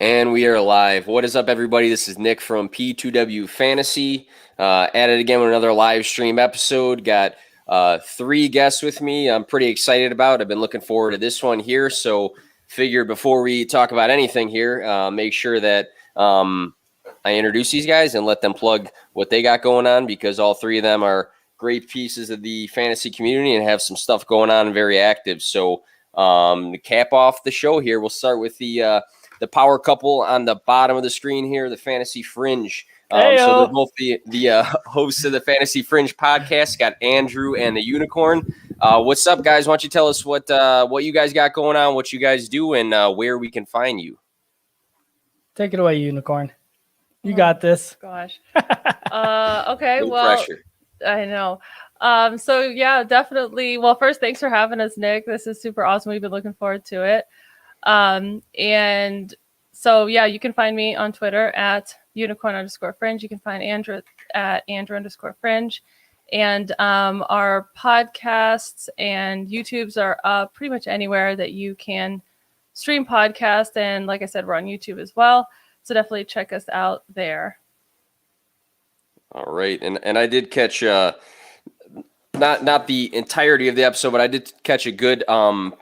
And we are live. What is up, everybody? This is Nick from P2W Fantasy. At it again with another live stream episode. Got 3 guests with me. I'm pretty excited about. I've been looking forward to this one here. So figured before we talk about anything here, make sure that I introduce these guys and let them plug what they got going on, because all 3 of them are great pieces of the fantasy community and have some stuff going on and very active. So to cap off the show here, we'll start with the power couple on the bottom of the screen here, the Fantasy Fringe. So they're both the hosts of the Fantasy Fringe podcast. Got Andrew and the Unicorn. What's up, guys? Why don't you tell us what you guys got going on, what you guys do, and where we can find you? Take it away, Unicorn. You got this. Gosh. Okay. No well, pressure. I know. So yeah, definitely. Well, first, thanks for having us, Nick. This is super awesome. We've been looking forward to it. And so, yeah, you can find me on Twitter at unicorn_fringe. You can find Andrew at Andrew_fringe. And our podcasts and YouTubes are up pretty much anywhere that you can stream podcasts. And like I said, we're on YouTube as well. So definitely check us out there. All right. And I did catch not the entirety of the episode, but I did catch a good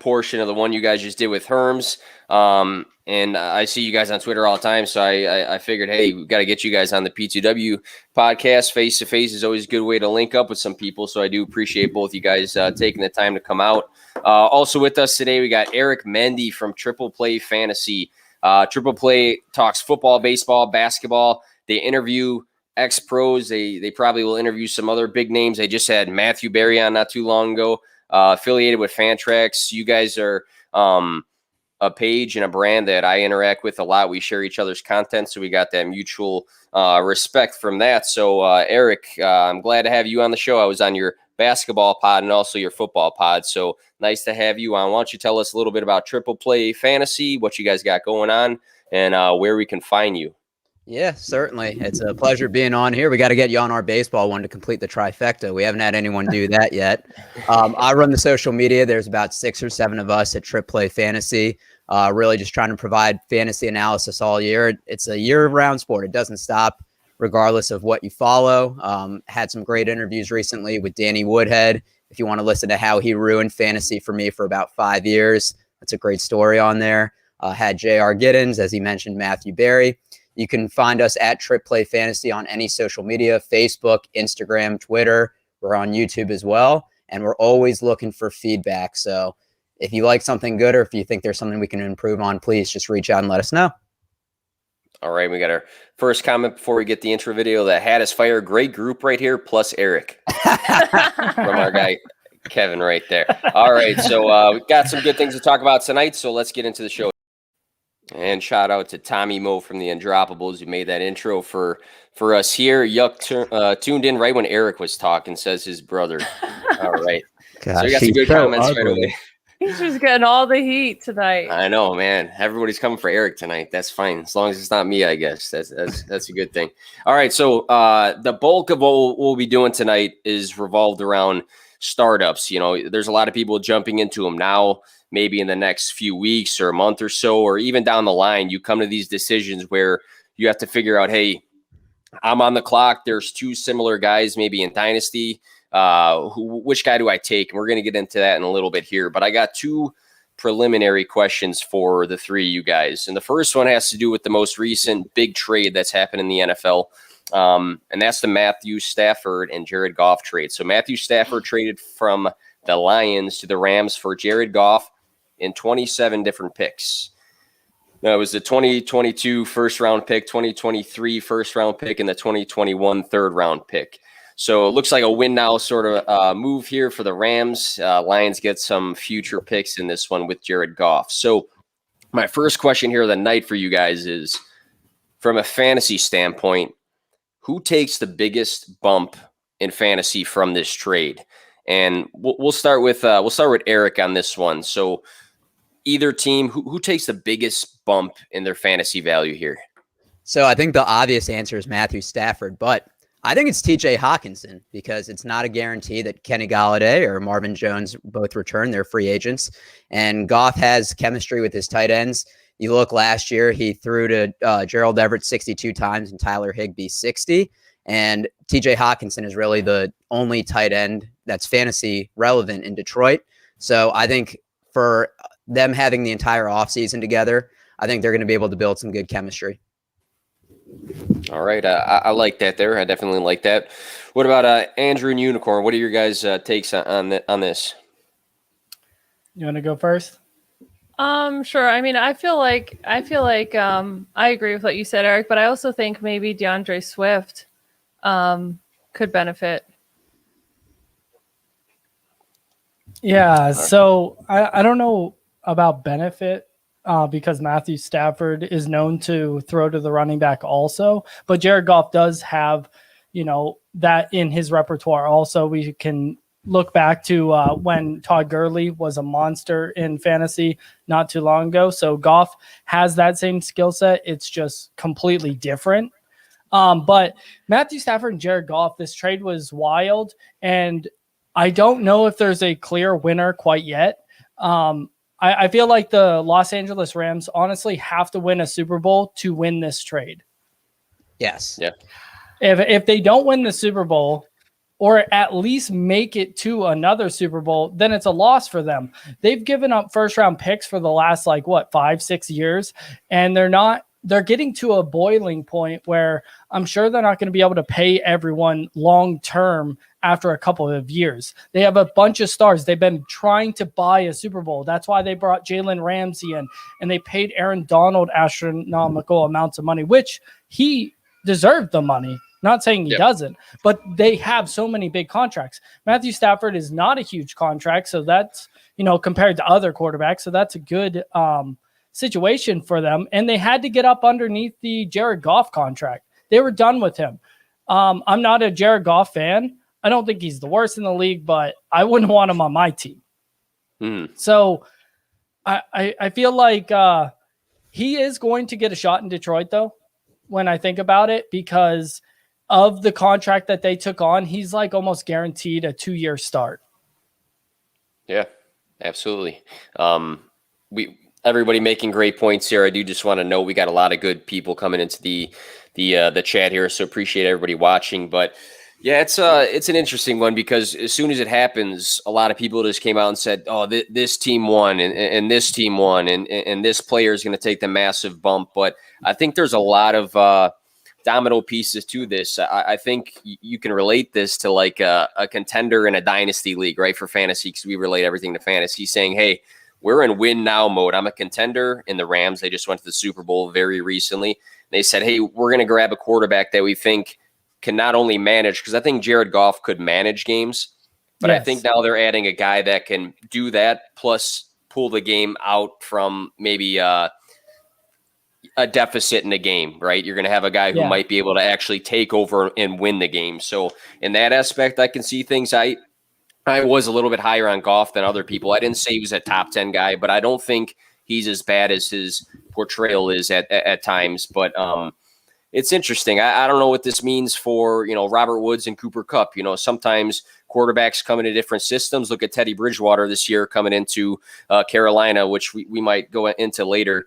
portion of the one you guys just did with Herms. And I see you guys on Twitter all the time, so I figured, hey, we've got to get you guys on the P2W podcast. Face to face is always a good way to link up with some people, so I do appreciate both you guys taking the time to come out. Also with us today, we got Eric Mendy from Triple Play Fantasy. Triple Play talks football, baseball, basketball. They interview ex-pros. They probably will interview some other big names. They just had Matthew Berry on not too long ago, affiliated with Fantrax. You guys are a page and a brand that I interact with a lot. We share each other's content, so we got that mutual respect from that. So, Eric, I'm glad to have you on the show. I was on your basketball pod and also your football pod, so nice to have you on. Why don't you tell us a little bit about Triple Play Fantasy, what you guys got going on, and where we can find you? Yeah, certainly. It's a pleasure being on here. We got to get you on our baseball one to complete the trifecta. We haven't had anyone do that yet. I run the social media. There's about 6 or 7 of us at Triple Play Fantasy. Really just trying to provide fantasy analysis all year. It's a year-round sport. It doesn't stop regardless of what you follow. Had some great interviews recently with Danny Woodhead. If you want to listen to how he ruined fantasy for me for about 5 years, that's a great story on there. Had J.R. Giddens, as he mentioned, Matthew Berry. You can find us at Triple Play Fantasy on any social media, Facebook, Instagram, Twitter. We're on YouTube as well. And we're always looking for feedback. So if you like something good or if you think there's something we can improve on, please just reach out and let us know. All right, we got our first comment before we get the intro video. The Hat is Fire. Great group right here, plus Eric from our guy Kevin right there. All right, so we've got some good things to talk about tonight, so let's get into the show. And shout out to Tommy Moe from the Undroppables who made that intro for us here. Yuck tuned in right when Eric was talking, says his brother. All right. Gosh, so we got some good comments right away. He's just getting all the heat tonight. I know, man. Everybody's coming for Eric tonight. That's fine. As long as it's not me, I guess. That's a good thing. All right. So the bulk of what we'll be doing tonight is revolved around startups. You know, there's a lot of people jumping into them now. Maybe in the next few weeks or a month or so, or even down the line, you come to these decisions where you have to figure out, hey, I'm on the clock. There's 2 similar guys, maybe in Dynasty. Which guy do I take? And we're going to get into that in a little bit here. But I got 2 preliminary questions for the 3 of you guys. And the first one has to do with the most recent big trade that's happened in the NFL. And that's the Matthew Stafford and Jared Goff trade. So Matthew Stafford traded from the Lions to the Rams for Jared Goff in 27 different picks. Now, it was the 2022 first-round pick, 2023 first-round pick, and the 2021 third-round pick. So it looks like a win-now sort of move here for the Rams. Lions get some future picks in this one with Jared Goff. So my first question here of the night for you guys is, from a fantasy standpoint, who takes the biggest bump in fantasy from this trade? And we'll start with Eric on this one. So either team, who takes the biggest bump in their fantasy value here? So I think the obvious answer is Matthew Stafford, but I think it's TJ Hawkinson because it's not a guarantee that Kenny Golladay or Marvin Jones both return. They're free agents. And Goff has chemistry with his tight ends. You look last year, he threw to Gerald Everett 62 times and Tyler Higbee 60. And TJ Hawkinson is really the only tight end that's fantasy relevant in Detroit. So I think for them having the entire offseason together, I think they're going to be able to build some good chemistry. All right. I like that there. I definitely like that. What about Andrew and Unicorn? What are your guys' takes on this? You want to go first? Sure. I mean, I feel like I agree with what you said, Eric, but I also think maybe DeAndre Swift could benefit. Yeah, so I don't know about benefit because Matthew Stafford is known to throw to the running back also, but Jared Goff does have, that in his repertoire also. We can look back to when Todd Gurley was a monster in fantasy not too long ago. So Goff has that same skill set. It's just completely different. But Matthew Stafford and Jared Goff, this trade was wild, and I don't know if there's a clear winner quite yet. I feel like the Los Angeles Rams honestly have to win a Super Bowl to win this trade. Yes. Yeah. If they don't win the Super Bowl, or at least make it to another Super Bowl, then it's a loss for them. They've given up first-round picks for the last 5-6 years, and they're getting to a boiling point where I'm sure they're not going to be able to pay everyone long-term after a couple of years. They have a bunch of stars. They've been trying to buy a Super Bowl. That's why they brought Jalen Ramsey in, and they paid Aaron Donald astronomical amounts of money, which he deserved the money. Not saying he doesn't, but they have so many big contracts. Matthew Stafford is not a huge contract, so that's, compared to other quarterbacks, so that's a good situation for them. And they had to get up underneath the Jared Goff contract. They were done with him. I'm not a Jared Goff fan. I don't think he's the worst in the league, but I wouldn't want him on my team. So I feel like he is going to get a shot in Detroit, though, when I think about it, because of the contract that they took on. He's almost guaranteed a 2-year start. Yeah, absolutely. Everybody making great points here. I do just want to note we got a lot of good people coming into the chat here, so appreciate everybody watching. But yeah, it's an interesting one because as soon as it happens, a lot of people just came out and said, "Oh, this team won, and this team won, and this player is going to take the massive bump." But I think there's a lot of domino pieces to this. I think you can relate this to a contender in a dynasty league, right? For fantasy, because we relate everything to fantasy, saying, "Hey, we're in win now mode. I'm a contender." In the Rams, they just went to the Super Bowl very recently. They said, "Hey, we're going to grab a quarterback that we think can not only manage," because I think Jared Goff could manage games, but yes, I think now they're adding a guy that can do that, plus pull the game out from maybe a deficit in the game, right? You're going to have a guy who might be able to actually take over and win the game. So in that aspect, I can see things. I was a little bit higher on Goff than other people. I didn't say he was a top 10 guy, but I don't think he's as bad as his portrayal is at times. But it's interesting. I don't know what this means for, Robert Woods and Cooper Kupp. Sometimes quarterbacks come into different systems. Look at Teddy Bridgewater this year coming into Carolina, which we might go into later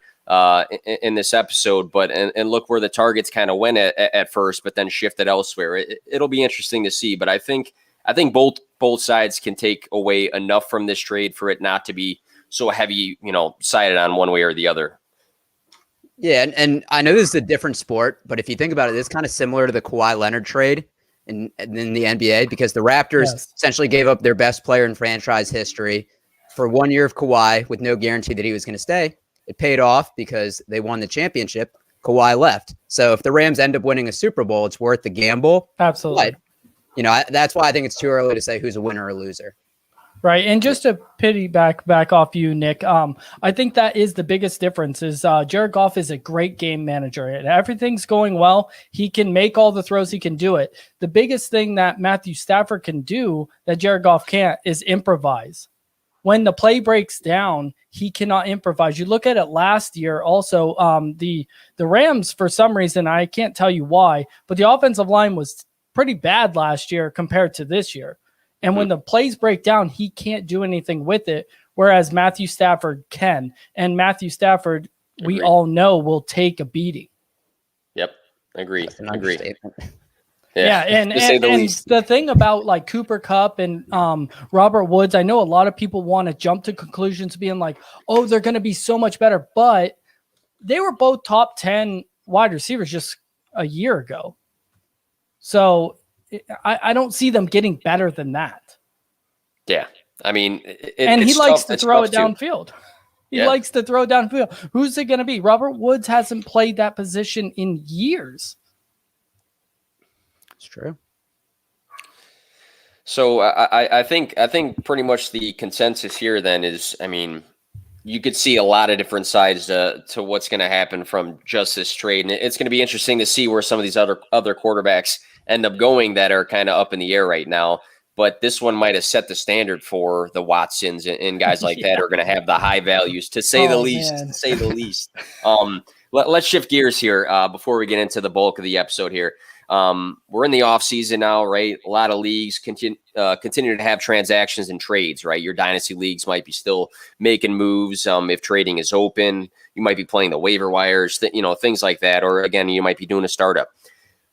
in this episode. But and look where the targets kind of went at first, but then shifted elsewhere. It'll be interesting to see. But I think both sides can take away enough from this trade for it not to be so heavy, sided on one way or the other. Yeah, and I know this is a different sport, but if you think about it, it's kind of similar to the Kawhi Leonard trade in the NBA, because the Raptors essentially gave up their best player in franchise history for 1 year of Kawhi with no guarantee that he was going to stay. It paid off because they won the championship. Kawhi left. So if the Rams end up winning a Super Bowl, it's worth the gamble. Absolutely. But, that's why I think it's too early to say who's a winner or loser. Right. And just to back off you, Nick, I think that is the biggest difference is Jared Goff is a great game manager. And everything's going well. He can make all the throws. He can do it. The biggest thing that Matthew Stafford can do that Jared Goff can't is improvise. When the play breaks down, he cannot improvise. You look at it last year also, the Rams, for some reason, I can't tell you why, but the offensive line was pretty bad last year compared to this year. And when the plays break down, he can't do anything with it, whereas Matthew Stafford can. And Matthew Stafford, we Agreed. all know will take a beating. Yep. Agreed. That's an Agreed. understatement. Yeah, and to say the least. the thing about like Cooper Kupp and Robert Woods, I know a lot of people want to jump to conclusions being like, oh, they're going to be so much better, but they were both top 10 wide receivers just a year ago. So I don't see them getting better than that. Yeah. I mean, and he it's likes tough. to It's throw tough it downfield. He Yeah. likes to throw downfield. Who's it going to be? Robert Woods hasn't played that position in years. It's true. So I think pretty much the consensus here then is, I mean, you could see a lot of different sides to what's going to happen from just this trade, and it's going to be interesting to see where some of these other quarterbacks end up going that are kind of up in the air right now. But this one might have set the standard for the Watsons and guys like that are going to have the high values, to say the least. Man. To say the least. Let's shift gears here before we get into the bulk of the episode here. We're in the off season now, right? A lot of leagues continue to have transactions and trades, right? Your dynasty leagues might be still making moves. If trading is open, you might be playing the waiver wires, things like that. Or again, you might be doing a startup.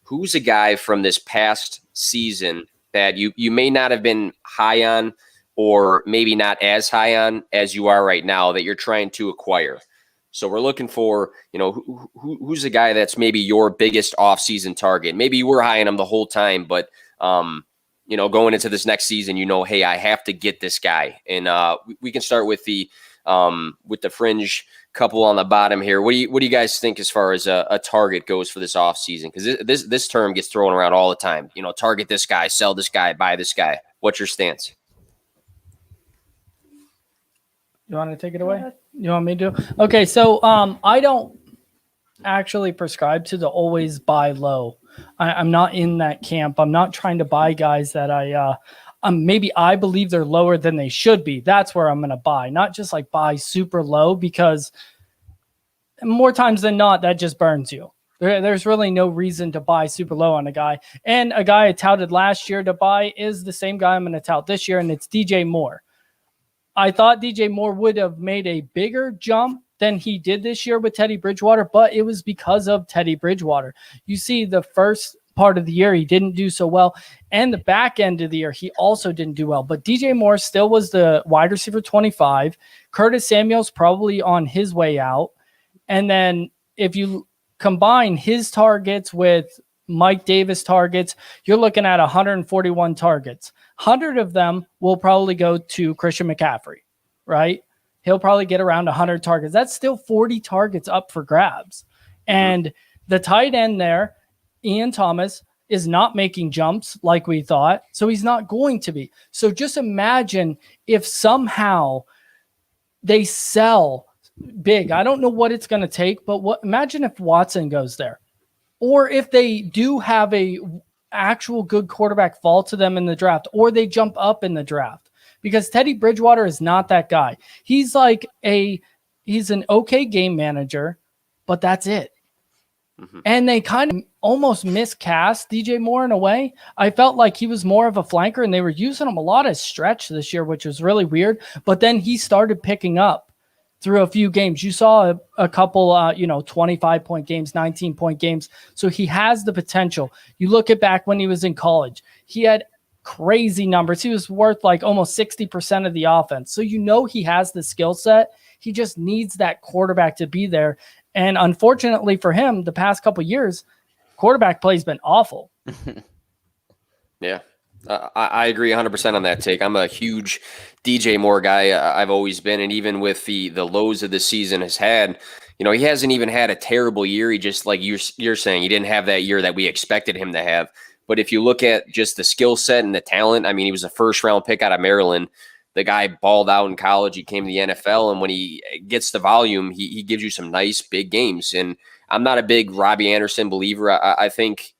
Who's a guy from this past season that you may not have been high on, or maybe not as high on as you are right now, that you're trying to acquire? So we're looking for, who's a guy that's maybe your biggest off-season target. Maybe you were high on him the whole time, but, going into this next season, hey, I have to get this guy. And we can start with the fringe couple on the bottom here. What do you guys think as far as a target goes for this offseason? Because this term gets thrown around all the time. Target this guy, sell this guy, buy this guy. What's your stance? You want to take it away? You want me to? Okay, so I don't actually prescribe to the always buy low. I'm not in that camp. I'm not trying to buy guys that maybe I believe they're lower than they should be. That's where I'm going to buy, not just like buy super low, because more times than not, that just burns you. There's really no reason to buy super low on a guy. And a guy I touted last year to buy is the same guy I'm going to tout this year, and it's DJ Moore. I thought DJ Moore would have made a bigger jump than he did this year with Teddy Bridgewater, but it was because of Teddy Bridgewater. You see, the first part of the year, he didn't do so well, and the back end of the year, he also didn't do well. But DJ Moore still was the wide receiver 25. Curtis Samuel's probably on his way out. And then if you combine his targets with Mike Davis targets, you're looking at 141 targets. 100 of them will probably go to Christian McCaffrey, right? He'll probably get around 100 targets. That's still 40 targets up for grabs. And the tight end there, Ian Thomas, is not making jumps like we thought, so he's not going to be. So just imagine if somehow they sell big. I don't know what it's going to take, but imagine if Watson goes there. Or if they do have a actual good quarterback fall to them in the draft, or they jump up in the draft, because Teddy Bridgewater is not that guy. He's like he's an okay game manager, but that's it. Mm-hmm. And they kind of almost miscast DJ Moore in a way. I felt like he was more of a flanker, and they were using him a lot as stretch this year, which was really weird. But then he started picking up through a few games. You saw a couple, 25-point games, 19-point games. So he has the potential. You look at back when he was in college, he had crazy numbers. He was worth like almost 60% of the offense. So he has the skill set. He just needs that quarterback to be there. And unfortunately for him, the past couple of years, quarterback play has been awful. Yeah. I agree 100% on that take. I'm a huge DJ Moore guy. I've always been, and even with the lows of the season has had, he hasn't even had a terrible year. He just, like you're saying, he didn't have that year that we expected him to have. But if you look at just the skill set and the talent, I mean, he was a first-round pick out of Maryland. The guy balled out in college. He came to the NFL, and when he gets the volume, he gives you some nice big games. And I'm not a big Robbie Anderson believer. I think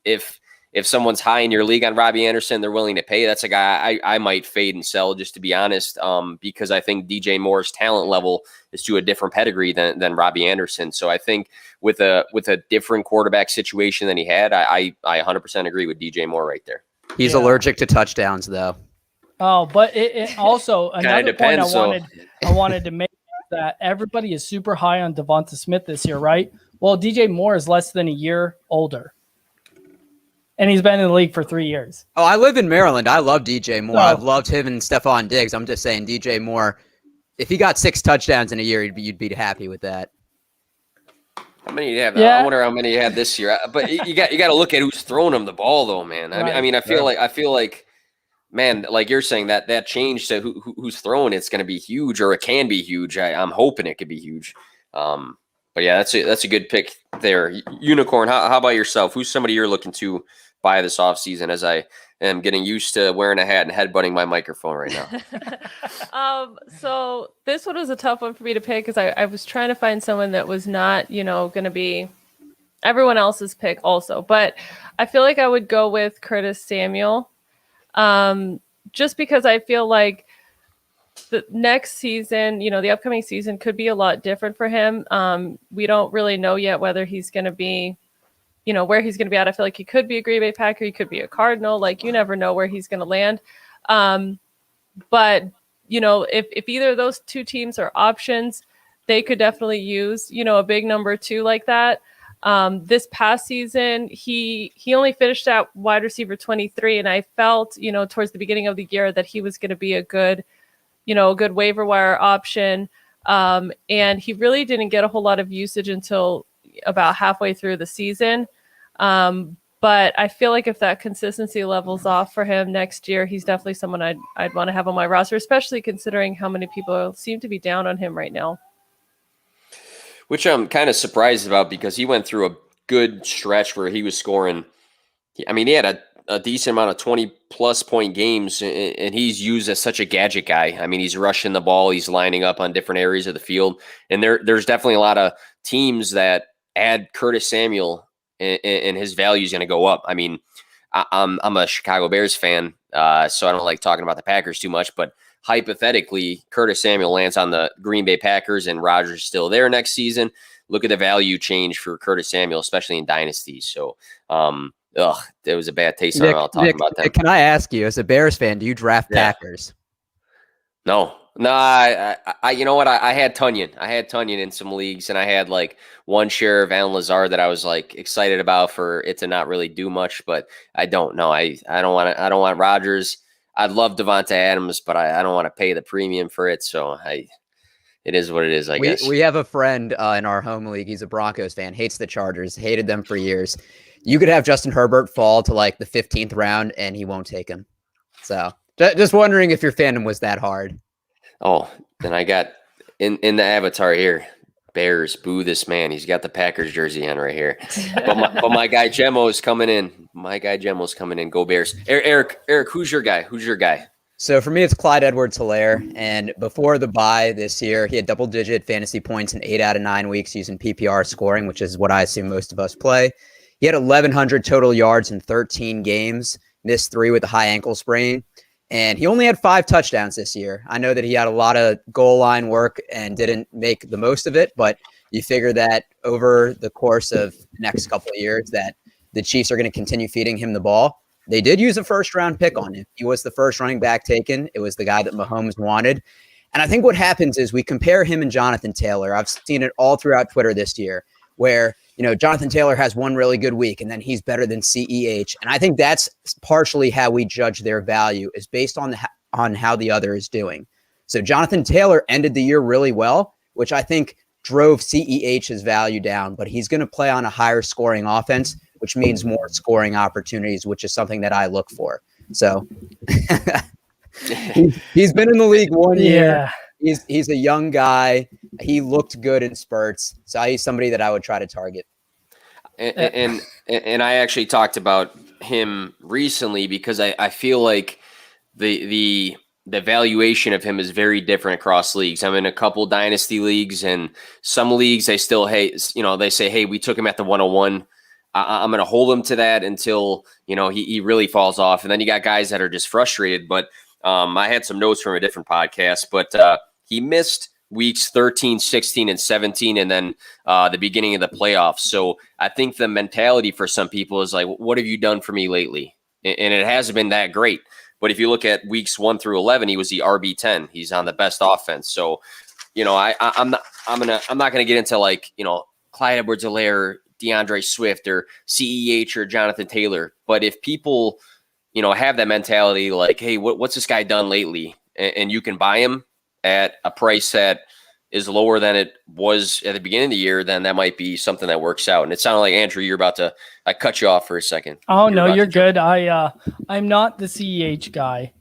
if someone's high in your league on Robbie Anderson, they're willing to pay. That's a guy I might fade and sell, just to be honest, because I think DJ Moore's talent level is to a different pedigree than Robbie Anderson. So I think with a different quarterback situation than he had, I 100% agree with DJ Moore right there. He's allergic to touchdowns, though. Oh, but it also another point I wanted to make is that everybody is super high on Devonta Smith this year, right? Well, DJ Moore is less than a year older. And he's been in the league for 3 years. Oh, I live in Maryland. I love DJ Moore. So- I've loved him and Stephon Diggs. I'm just saying DJ Moore, if he got 6 touchdowns in a year, you'd be happy with that. How many do you have? Yeah. I wonder how many you had this year. But you got to look at who's throwing him the ball, though, man. I mean, I feel like, man, like you're saying that change to who's throwing it's going to be huge, or it can be huge. I'm hoping it could be huge. But yeah, that's a good pick there. Unicorn, how about yourself? Who's somebody you're looking to buy this offseason, as I am getting used to wearing a hat and headbutting my microphone right now? So this one was a tough one for me to pick because I was trying to find someone that was not, going to be everyone else's pick also. But I feel like I would go with Curtis Samuel, just because I feel like the next season, the upcoming season could be a lot different for him. We don't really know yet whether he's going to be, where he's going to be at. I feel like he could be a Green Bay Packer. He could be a Cardinal. Like, you never know where he's going to land. But, if either of those two teams are options, they could definitely use, a big number 2 like that. This past season, he only finished at wide receiver 23. And I felt, towards the beginning of the year that he was going to be a good waiver wire option. And he really didn't get a whole lot of usage until about halfway through the season. But I feel like if that consistency levels off for him next year, he's definitely someone I'd want to have on my roster, especially considering how many people seem to be down on him right now. Which I'm kind of surprised about, because he went through a good stretch where he was scoring. I mean, he had a decent amount of 20-plus point games, and he's used as such a gadget guy. I mean, he's rushing the ball. He's lining up on different areas of the field. And there's definitely a lot of teams that add Curtis Samuel, and his value is going to go up. I mean, I'm a Chicago Bears fan, so I don't like talking about the Packers too much, but hypothetically, Curtis Samuel lands on the Green Bay Packers and Rodgers is still there next season. Look at the value change for Curtis Samuel, especially in dynasties. So, there was a bad taste in my mouth talking about that. Can I ask you, as a Bears fan, do you draft Packers? No, I you know what? I had Tunyon. I had Tunyon in some leagues, and I had like one share of Alan Lazard that I was like excited about for it to not really do much, but I don't know. I don't want Rodgers. I'd love Devonta Adams, but I don't want to pay the premium for it. So it is what it is, I guess. We have a friend in our home league. He's a Broncos fan, hates the Chargers, hated them for years. You could have Justin Herbert fall to like the 15th round and he won't take him. So just wondering if your fandom was that hard. Oh, then I got in the avatar here, Bears, boo this man. He's got the Packers jersey on right here. But my guy Gemmo is coming in. Go Bears. Eric, who's your guy? So for me, it's Clyde Edwards-Helaire. And before the bye this year, he had double-digit fantasy points in 8 out of 9 weeks using PPR scoring, which is what I assume most of us play. He had 1,100 total yards in 13 games, missed 3 with a high ankle sprain. And he only had 5 touchdowns this year. I know that he had a lot of goal line work and didn't make the most of it, but you figure that over the course of the next couple of years that the Chiefs are going to continue feeding him the ball. They did use a first-round pick on him. He was the first running back taken. It was the guy that Mahomes wanted. And I think what happens is we compare him and Jonathan Taylor. I've seen it all throughout Twitter this year where, Jonathan Taylor has one really good week and then he's better than CEH. And I think that's partially how we judge their value is based on how the other is doing. So Jonathan Taylor ended the year really well, which I think drove CEH's value down, but he's going to play on a higher scoring offense, which means more scoring opportunities, which is something that I look for. So he's been in the league 1 year. He's a young guy. He looked good in spurts. So he's somebody that I would try to target. And I actually talked about him recently because I feel like the valuation of him is very different across leagues. I'm in a couple dynasty leagues, and some leagues they still they say, hey, we took him at the 101. I'm going to hold him to that until he really falls off. And then you got guys that are just frustrated. But I had some notes from a different podcast, but he missed weeks 13, 16, and 17, and then the beginning of the playoffs. So I think the mentality for some people is like, what have you done for me lately? And it hasn't been that great. But if you look at weeks 1 through 11, he was the RB10. He's on the best offense. So I'm not gonna get into like, Clyde Edwards-Helaire, DeAndre Swift, or CEH or Jonathan Taylor. But if people, have that mentality like, hey, what's this guy done lately? And you can buy him at a price that is lower than it was at the beginning of the year, then that might be something that works out. And it sounded like, Andrew, I cut you off for a second. Oh, no, you're good. I'm not the CEH guy.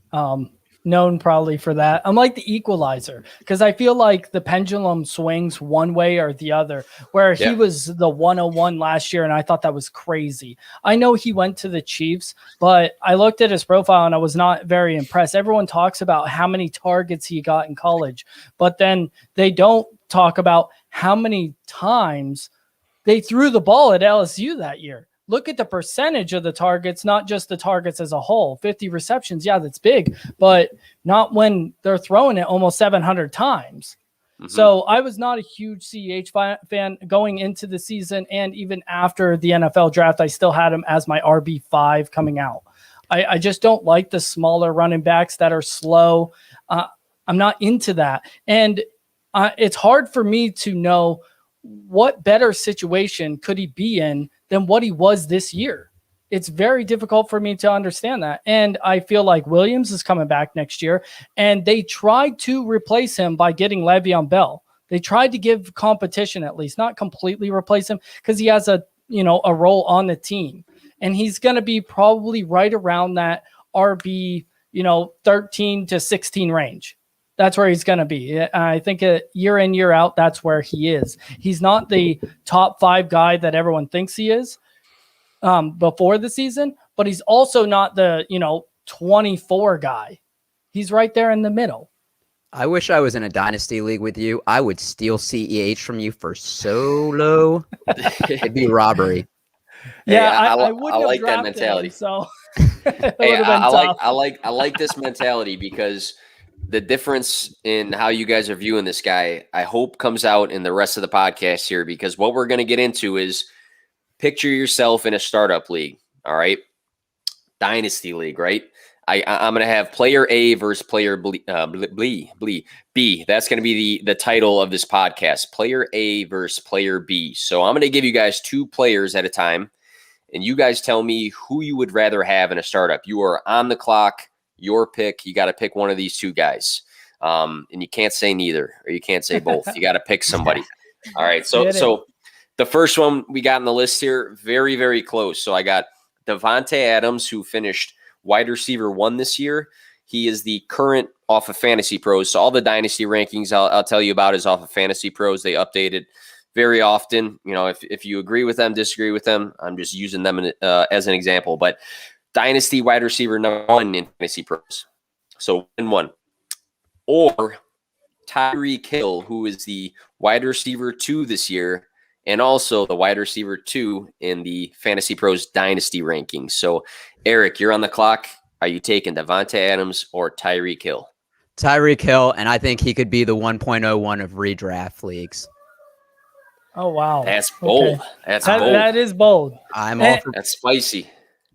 Known probably for that. I'm like the equalizer because I feel like the pendulum swings one way or the other, where he was the 101 last year. And I thought that was crazy. I know he went to the Chiefs, but I looked at his profile and I was not very impressed. Everyone talks about how many targets he got in college, but then they don't talk about how many times they threw the ball at LSU that year. Look at the percentage of the targets, not just the targets as a whole. 50 receptions, yeah, that's big, but not when they're throwing it almost 700 times. Mm-hmm. So I was not a huge CEH fan going into the season, and even after the NFL draft, I still had him as my RB5 coming out. I just don't like the smaller running backs that are slow. I'm not into that. And it's hard for me to know what better situation could he be in than what he was this year. It's very difficult for me to understand that. And I feel like Williams is coming back next year, and they tried to replace him by getting Le'Veon Bell. They tried to give competition, at least not completely replace him, because he has a role on the team, and he's going to be probably right around that RB, 13 to 16 range. That's where he's going to be. I think year in, year out, that's where he is. He's not the top 5 guy that everyone thinks he is before the season, but he's also not the, 24 guy. He's right there in the middle. I wish I was in a dynasty league with you. I would steal CEH from you for so low. It'd be robbery. Yeah, hey, I wouldn't have like that drafted mentality. him, so hey, I like this mentality because the difference in how you guys are viewing this guy, I hope comes out in the rest of the podcast here, because what we're going to get into is picture yourself in a startup league. All right. Dynasty league, right? I'm going to have player A versus player B. That's going to be the title of this podcast, player A versus player B. So I'm going to give you guys 2 players at a time, and you guys tell me who you would rather have in a startup. You are on the clock. Your pick. You got to pick one of these 2 guys. And you can't say neither, or you can't say both. You got to pick somebody. All right. So the first one we got on the list here, very, very close. So I got Davante Adams, who finished wide receiver 1 this year. He is the current off of Fantasy Pros. So all the dynasty rankings I'll tell you about is off of Fantasy Pros. They update it very often. If you agree with them, disagree with them, I'm just using them as an example. But Dynasty wide receiver number 1 in Fantasy Pros. So in 1. Or Tyreek Hill, who is the wide receiver 2 this year, and also the wide receiver 2 in the Fantasy Pros Dynasty rankings. So, Eric, you're on the clock. Are you taking Davante Adams or Tyreek Hill? Tyreek Hill, and I think he could be the 1.01 of redraft leagues. Oh, wow. That's bold. Okay. That's bold. That is bold. I'm all for That's spicy.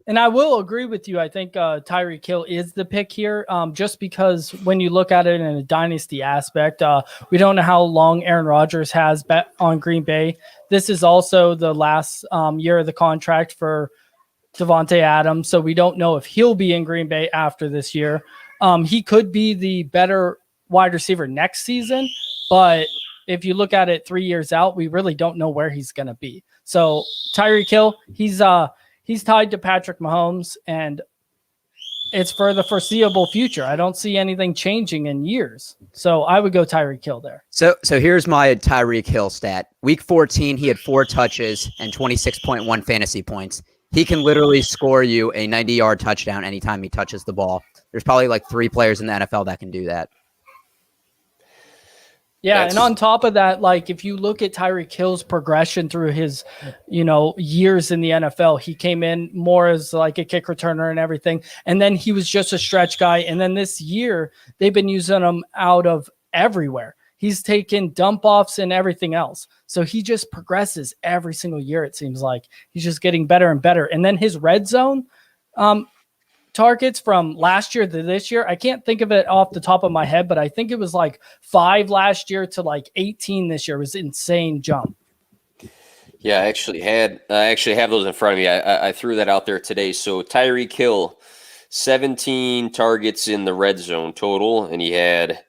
And I will agree with you. I think Tyreek Hill is the pick here, just because when you look at it in a dynasty aspect, we don't know how long Aaron Rodgers has bet on Green Bay. This is also the last year of the contract for Davante Adams, so we don't know if he'll be in Green Bay after this year. He could be the better wide receiver next season, but if you look at it 3 years out, we really don't know where he's going to be. So Tyreek Hill, he's tied to Patrick Mahomes, and it's for the foreseeable future. I don't see anything changing in years. So I would go Tyreek Hill there. So here's my Tyreek Hill stat. Week 14, he had 4 touches and 26.1 fantasy points. He can literally score you a 90-yard touchdown anytime he touches the ball. There's probably like 3 players in the NFL that can do that. Yeah, and on top of that, like if you look at Tyreek Hill's progression through his, years in the NFL, he came in more as like a kick returner and everything, and then he was just a stretch guy. And then this year, they've been using him out of everywhere. He's taken dump offs and everything else. So he just progresses every single year. It seems like he's just getting better and better. And then his red zone, targets from last year to this year. I can't think of it off the top of my head, but I think it was like 5 last year to like 18 this year. It was an insane jump. Yeah, I actually have those in front of me. I threw that out there today. So Tyreek Hill, 17 targets in the red zone total, and he had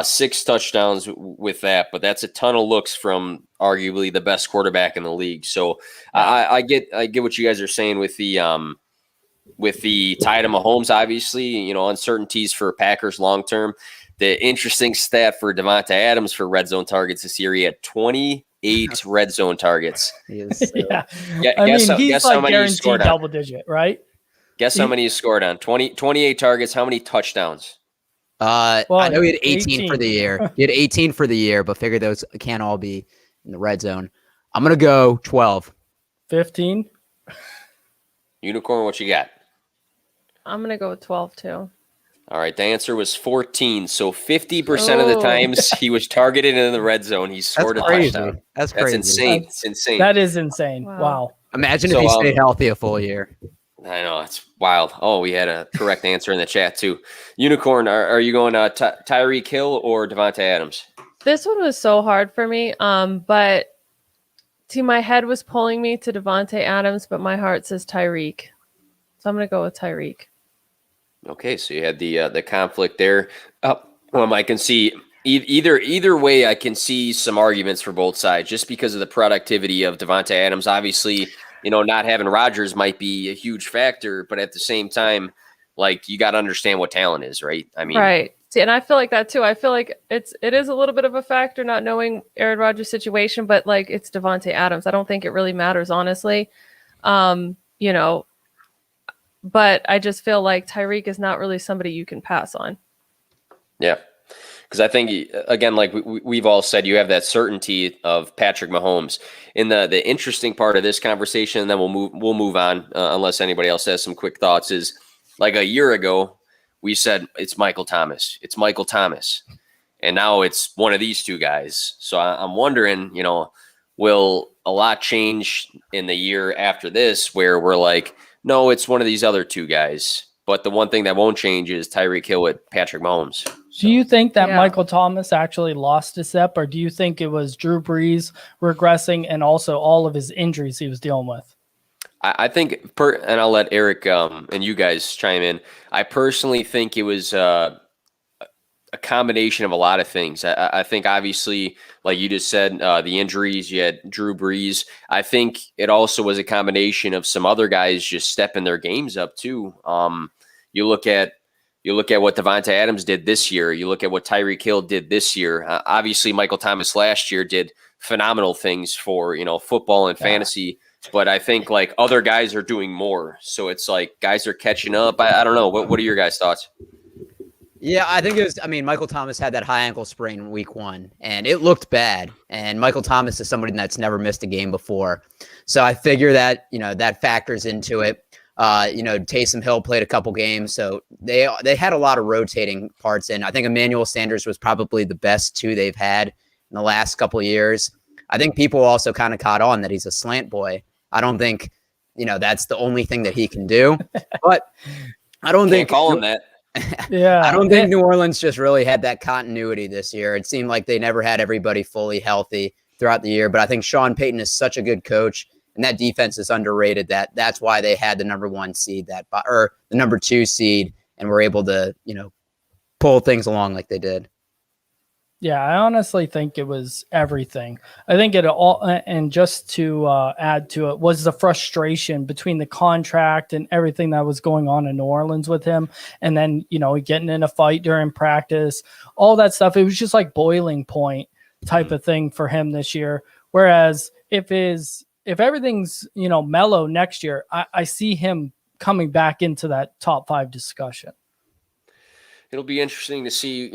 6 touchdowns with that. But that's a ton of looks from arguably the best quarterback in the league. So I get what you guys are saying with the tie to Mahomes. Obviously, uncertainties for Packers long term. The interesting stat for Devonta Adams for red zone targets this year, he had 28 red zone targets. He's Guess how many he scored on? Double digit, right? Guess how many he scored on? 28 targets. How many touchdowns? I know he had 18 for the year. He had 18 for the year, but figure those can't all be in the red zone. I'm going to go 12. 15. Unicorn, what you got? I'm going to go with 12 too. All right, the answer was 14. So 50% of the times he was targeted in the red zone, he scored a touchdown. That's crazy. That's insane. It's insane. That is insane. Wow. Imagine if he stayed healthy a full year. I know, it's wild. Oh, we had a correct answer in the chat too. Unicorn, are you going Tyreek Hill or Devonta Adams? This one was so hard for me, but my head was pulling me to Devonta Adams, but my heart says Tyreek. So I'm going to go with Tyreek. Okay, so you had the conflict there. I can see either way. I can see some arguments for both sides, just because of the productivity of Devonta Adams. Obviously, not having Rodgers might be a huge factor, but at the same time, like, you got to understand what talent is, right? I mean, right. See, and I feel like that too. I feel like it is a little bit of a factor not knowing Aaron Rodgers' situation, but like, it's Devonta Adams. I don't think it really matters, honestly. But I just feel like Tyreek is not really somebody you can pass on. Yeah. Because I think, again, like we've all said, you have that certainty of Patrick Mahomes. In the interesting part of this conversation, and then we'll move on, unless anybody else has some quick thoughts, is like a year ago, we said it's Michael Thomas. It's Michael Thomas. And now it's one of these two guys. So I'm wondering, will a lot change in the year after this where we're like, no, it's one of these other two guys. But the one thing that won't change is Tyreek Hill with Patrick Mahomes. So. Do you think that Michael Thomas actually lost a step, or do you think it was Drew Brees regressing and also all of his injuries he was dealing with? I think, and I'll let Eric and you guys chime in. I personally think it was a combination of a lot of things. I think, obviously, like you just said, the injuries, you had Drew Brees. I think it also was a combination of some other guys just stepping their games up too. You look at what Devonta Adams did this year. You look at what Tyreek Hill did this year. Obviously, Michael Thomas last year did phenomenal things for football and fantasy. But I think like other guys are doing more. So it's like guys are catching up. I don't know. What are your guys' thoughts? Yeah, I think Michael Thomas had that high ankle sprain in week 1, and it looked bad. And Michael Thomas is somebody that's never missed a game before. So I figure that, that factors into it. Taysom Hill played a couple games, so they had a lot of rotating parts in. I think Emmanuel Sanders was probably the best 2 they've had in the last couple of years. I think people also kind of caught on that he's a slant boy. I don't think, that's the only thing that he can do, but I don't think call him that. Yeah, I don't think New Orleans just really had that continuity this year. It seemed like they never had everybody fully healthy throughout the year, but I think Sean Payton is such a good coach, and that defense is underrated. That's why they had the number 1 seed or the number 2 seed, and were able to, pull things along like they did. Yeah, I honestly think it was everything. I think it all, and just to add to it, was the frustration between the contract and everything that was going on in New Orleans with him. And then, getting in a fight during practice, all that stuff. It was just like boiling point type of thing for him this year. Whereas if everything's, mellow next year, I see him coming back into that top 5 discussion. It'll be interesting to see,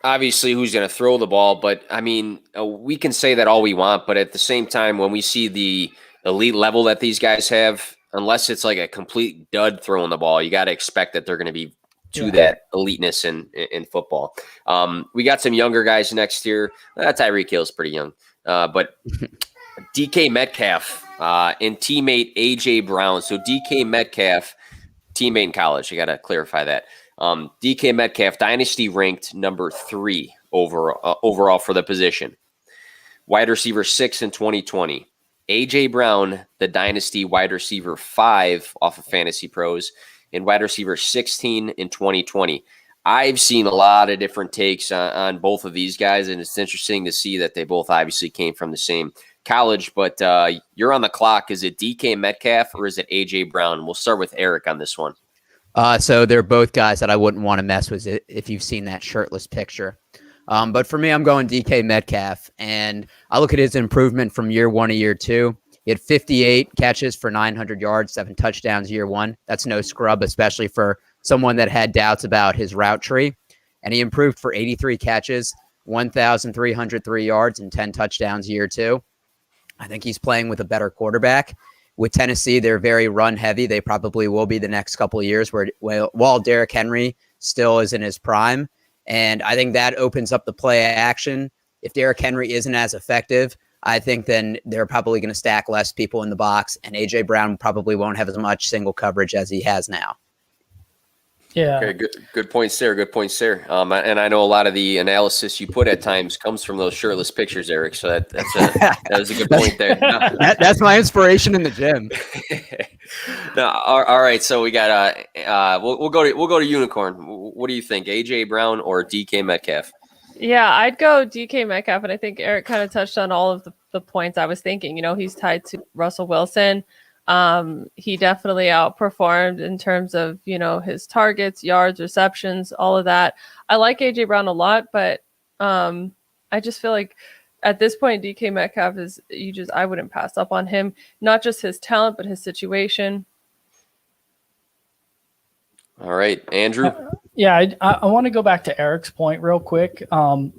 obviously who's going to throw the ball, but I mean, we can say that all we want, but at the same time, when we see the elite level that these guys have, unless it's like a complete dud throwing the ball, you got to expect that they're going to be to that eliteness in football. We got some younger guys next year. Tyreek Hill's pretty young, but DK Metcalf and teammate AJ Brown. So DK Metcalf teammate in college. I got to clarify that. DK Metcalf, dynasty ranked number 3 overall for the position. Wide receiver 6 in 2020. AJ Brown, the dynasty wide receiver 5 off of Fantasy Pros, and wide receiver 16 in 2020. I've seen a lot of different takes on both of these guys, and it's interesting to see that they both obviously came from the same college. But you're on the clock. Is it DK Metcalf or is it AJ Brown? We'll start with Eric on this one. So they're both guys that I wouldn't want to mess with if you've seen that shirtless picture. But for me, I'm going DK Metcalf, and I look at his improvement from year 1 to year 2. He had 58 catches for 900 yards, 7 touchdowns year 1. That's no scrub, especially for someone that had doubts about his route tree. And he improved for 83 catches, 1,303 yards, and 10 touchdowns year 2. I think he's playing with a better quarterback. With Tennessee, they're very run heavy. They probably will be the next couple of years while Derrick Henry still is in his prime. And I think that opens up the play action. If Derrick Henry isn't as effective, I think then they're probably going to stack less people in the box, and A.J. Brown probably won't have as much single coverage as he has now. Yeah. Okay, good points there. Good points there. And I know a lot of the analysis you put at times comes from those shirtless pictures, Eric. So that was a good point there. That's my inspiration in the gym. No, all right. So we got we'll go to Unicorn. What do you think, AJ Brown or DK Metcalf? Yeah, I'd go DK Metcalf, and I think Eric kind of touched on all of the points I was thinking. He's tied to Russell Wilson. He definitely outperformed in terms of, his targets, yards, receptions, all of that. I like AJ Brown a lot, but I just feel like at this point, DK Metcalf I wouldn't pass up on him. Not just his talent, but his situation. All right, Andrew. Yeah, I want to go back to Eric's point real quick,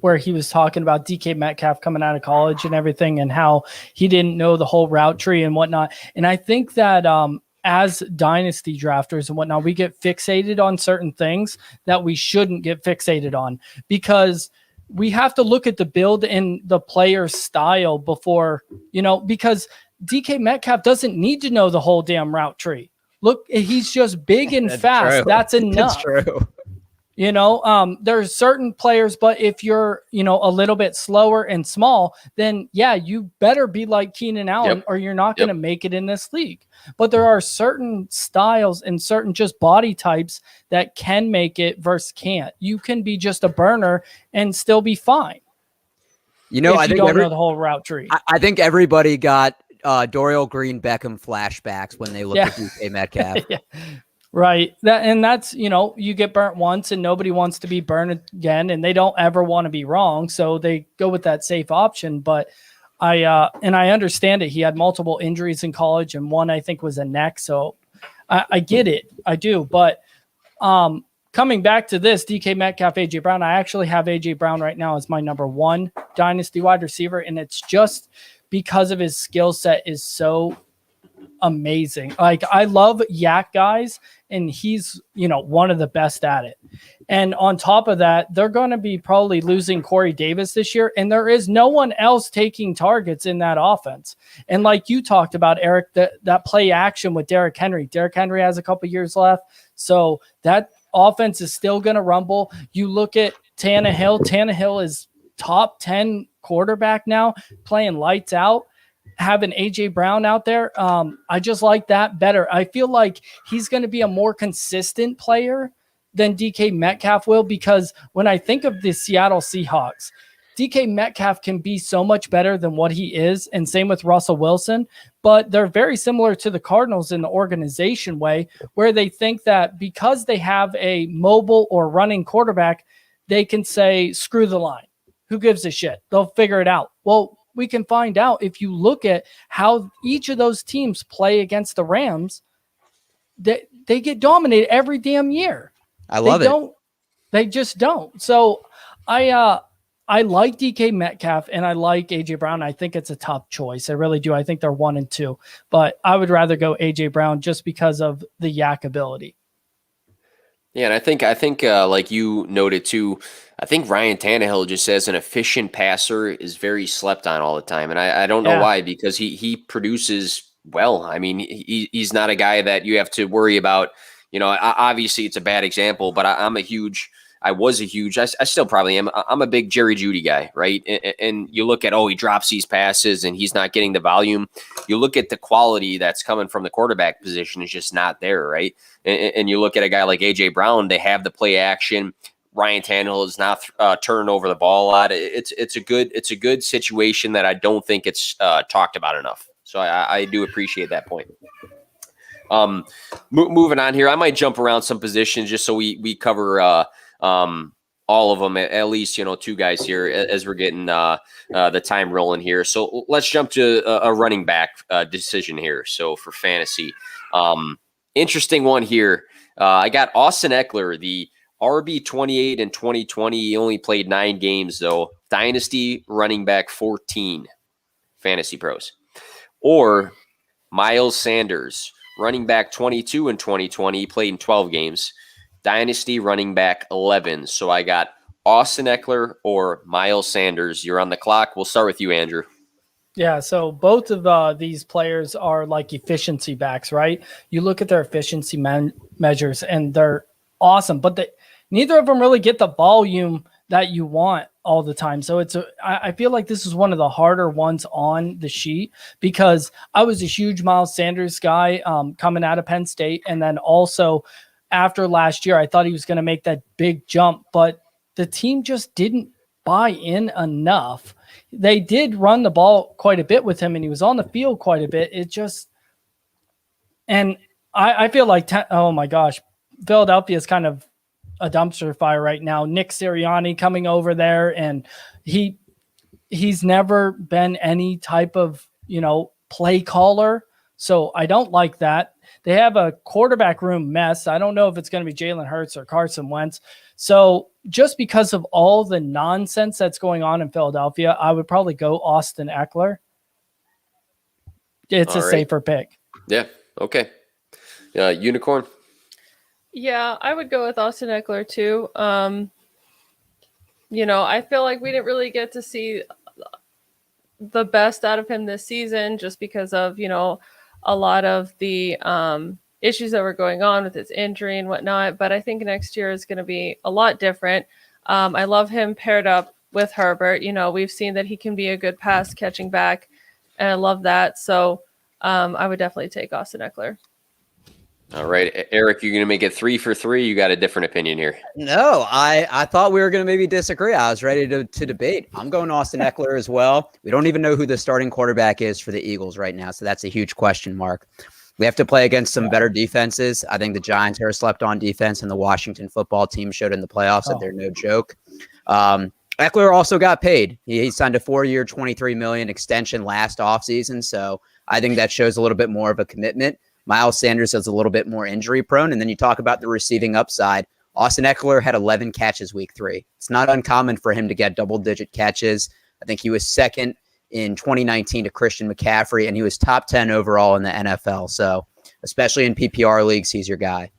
where he was talking about DK Metcalf coming out of college and everything and how he didn't know the whole route tree and whatnot. And I think that as dynasty drafters and whatnot, we get fixated on certain things that we shouldn't get fixated on, because we have to look at the build and the player's style before, because DK Metcalf doesn't need to know the whole damn route tree. Look, he's just big and fast. True. That's enough. That's true. There's certain players, but if you're, a little bit slower and small, then yeah, you better be like Keenan Allen or you're not going to make it in this league. But there are certain styles and certain just body types that can make it versus can't. You can be just a burner and still be fine. I think don't know the whole route tree. I think everybody got Dorial Green Beckham flashbacks when they look at DK Metcalf. Yeah. Right. That's, you get burnt once and nobody wants to be burned again, and they don't ever want to be wrong. So they go with that safe option. But I understand it. He had multiple injuries in college, and one I think was a neck. So I get it. I do. But coming back to this, DK Metcalf, AJ Brown, I actually have AJ Brown right now as my number 1 dynasty wide receiver. And it's just because of his skill set is so amazing. Like, I love yak guys, and he's, one of the best at it. And on top of that, they're going to be probably losing Corey Davis this year, and there is no one else taking targets in that offense. And like you talked about, Eric, that play action with Derrick Henry. Derrick Henry has a couple years left, so that offense is still going to rumble. You look at Tannehill. Tannehill is top 10 quarterback now, playing lights out. Having AJ Brown out there, I just like that better. I feel like he's going to be a more consistent player than DK Metcalf will, because when I think of the Seattle Seahawks, DK Metcalf can be so much better than what he is, and same with Russell Wilson, but they're very similar to the Cardinals in the organization way, where they think that because they have a mobile or running quarterback, they can say, screw the line. Who gives a shit? They'll figure it out. Well, we can find out if you look at how each of those teams play against the Rams. They get dominated every damn year. I love it. They just don't. So I like DK Metcalf and I like AJ Brown. I think it's a top choice. I really do. I think they're 1 and 2, but I would rather go AJ Brown just because of the yak ability. Yeah, and I think like you noted too, I think Ryan Tannehill just as an efficient passer is very slept on all the time. And I don't know why, because he produces well. I mean, he's not a guy that you have to worry about, Obviously it's a bad example, but I still probably am. I'm a big Jerry Jeudy guy, right? And you look at, he drops these passes and he's not getting the volume. You look at the quality that's coming from the quarterback position is just not there, right? And you look at a guy like A.J. Brown, they have the play action. Ryan Tannehill is not turning over the ball a lot. It's a good situation that I don't think it's talked about enough. So I do appreciate that point. Moving on here, I might jump around some positions just so we cover all of them, at least, two guys here as we're getting the time rolling here. So let's jump to a running back decision here. So for fantasy, interesting one here. I got Austin Eckler, the RB 28 in 2020. He only played 9 games though. Dynasty running back 14, Fantasy Pros. Or Miles Sanders, running back 22 in 2020. He played in 12 games. Dynasty running back 11. So I got Austin Eckler or Miles Sanders. You're on the clock. We'll start with you, Andrew. Yeah, so both of these players are like efficiency backs, right? You look at their efficiency measures and they're awesome, but neither of them really get the volume that you want all the time. So I feel like this is one of the harder ones on the sheet because I was a huge Miles Sanders guy coming out of Penn State. And then also after last year, I thought he was going to make that big jump, but the team just didn't buy in enough. They did run the ball quite a bit with him and he was on the field quite a bit. And I feel like, oh my gosh, Philadelphia is kind of a dumpster fire right now. Nick Sirianni coming over there and he's never been any type of, play caller. So I don't like that. They have a quarterback room mess. I don't know if it's going to be Jalen Hurts or Carson Wentz. So just because of all the nonsense that's going on in Philadelphia, I would probably go Austin Eckler. It's all a safer pick. Yeah. Okay. Unicorn. Yeah, I would go with Austin Eckler too. I feel like we didn't really get to see the best out of him this season just because of, a lot of the issues that were going on with his injury and whatnot. But I think next year is going to be a lot different. I love him paired up with Herbert. We've seen that he can be a good pass catching back, and I love that. So I would definitely take Austin Eckler. All right, Eric, you're going to make it 3 for 3. You got a different opinion here. No, I thought we were going to maybe disagree. I was ready to debate. I'm going Austin Eckler as well. We don't even know who the starting quarterback is for the Eagles right now, so that's a huge question mark. We have to play against some better defenses. I think the Giants are slept on defense, and the Washington football team showed in the playoffs that they're no joke. Eckler also got paid. He signed a 4-year, $23 million extension last offseason, so I think that shows a little bit more of a commitment. Miles Sanders is a little bit more injury prone. And then you talk about the receiving upside. Austin Eckler had 11 catches week 3. It's not uncommon for him to get double-digit catches. I think he was second in 2019 to Christian McCaffrey, and he was top 10 overall in the NFL. So especially in PPR leagues, he's your guy.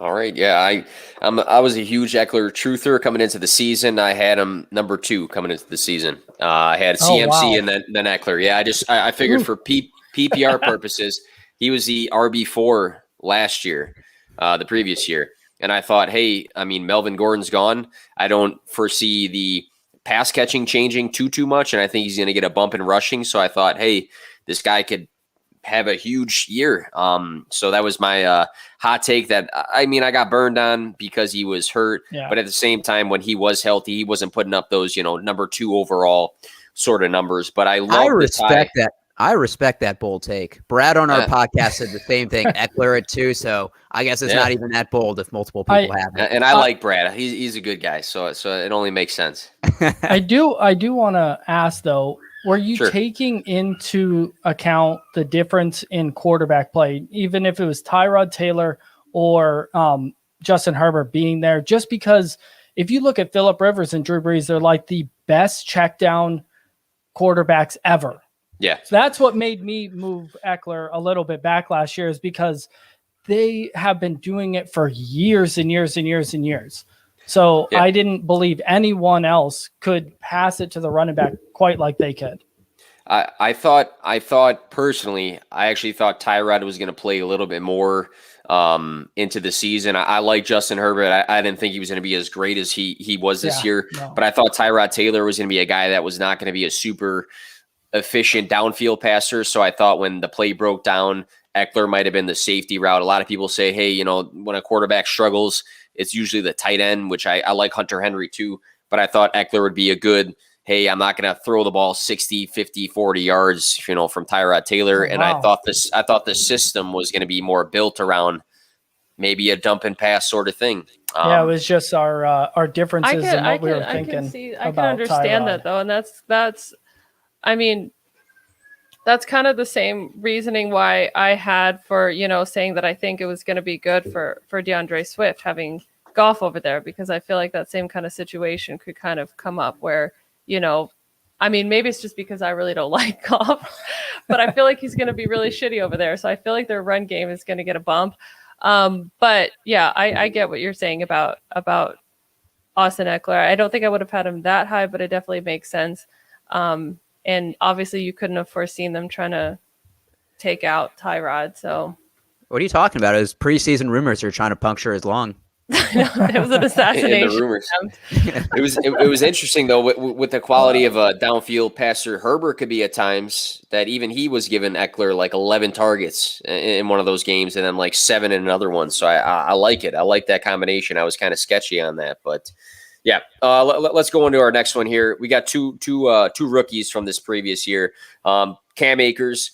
All right. Yeah, I was a huge Eckler truther coming into the season. I had him number 2 coming into the season. I had CMC and then Eckler. Yeah, I figured for PPR purposes, he was the RB4 last year, the previous year. And I thought, hey, Melvin Gordon's gone. I don't foresee the pass catching changing too much. And I think he's going to get a bump in rushing. So I thought, hey, this guy could have a huge year. So that was my hot take that, I got burned on because he was hurt. Yeah. But at the same time, when he was healthy, he wasn't putting up those, number 2 overall sort of numbers. But I respect that. I respect that bold take. Brad on our podcast said the same thing, Eckler at 2, so I guess it's not even that bold if multiple people have it. And I like Brad. He's a good guy, so it only makes sense. I do want to ask, though, were you taking into account the difference in quarterback play, even if it was Tyrod Taylor or Justin Herbert being there? Just because if you look at Phillip Rivers and Drew Brees, they're like the best check down quarterbacks ever. Yeah. So that's what made me move Eckler a little bit back last year, is because they have been doing it for years and years and years and years. So I didn't believe anyone else could pass it to the running back quite like they could. I thought personally, I actually thought Tyrod was going to play a little bit more into the season. I like Justin Herbert. I didn't think he was going to be as great as he was this year, no. but I thought Tyrod Taylor was going to be a guy that was not going to be a super efficient downfield passer. So I thought when the play broke down, Eckler might have been the safety route. A lot of people say, hey, you know, when a quarterback struggles, it's usually the tight end, which I like Hunter Henry too. But I thought Eckler would be a good, hey, I'm not going to throw the ball 60, 50, 40 yards, you know, from Tyrod Taylor. And I thought the system was going to be more built around maybe a dump and pass sort of thing. Yeah, it was just our differences in what we were thinking. I can understand Tyrod. that though, and that's I mean, that's kind of the same reasoning why I had for, you know, saying that I think it was going to be good for DeAndre Swift having Goff over there, because I feel like that same kind of situation could kind of come up where, you know, I mean, maybe it's just because I really don't like Goff, but I feel like he's going to be really shitty over there. So I feel like their run game is going to get a bump. But yeah, I get what you're saying about Austin Eckler. I don't think I would have had him that high, but it definitely makes sense. And obviously you couldn't have foreseen them trying to take out Tyrod. So What are you talking about? It was preseason rumors are trying to puncture his lung. it was an assassination. In the rumors. It was interesting though with the quality of a downfield passer. Herbert could be at times that even he was given Eckler like 11 targets in one of those games and then like 7 in another one. So I like it. I like that combination. I was kind of sketchy on that, but yeah. Let's go into our next one here. We got two rookies from this previous year. Cam Akers.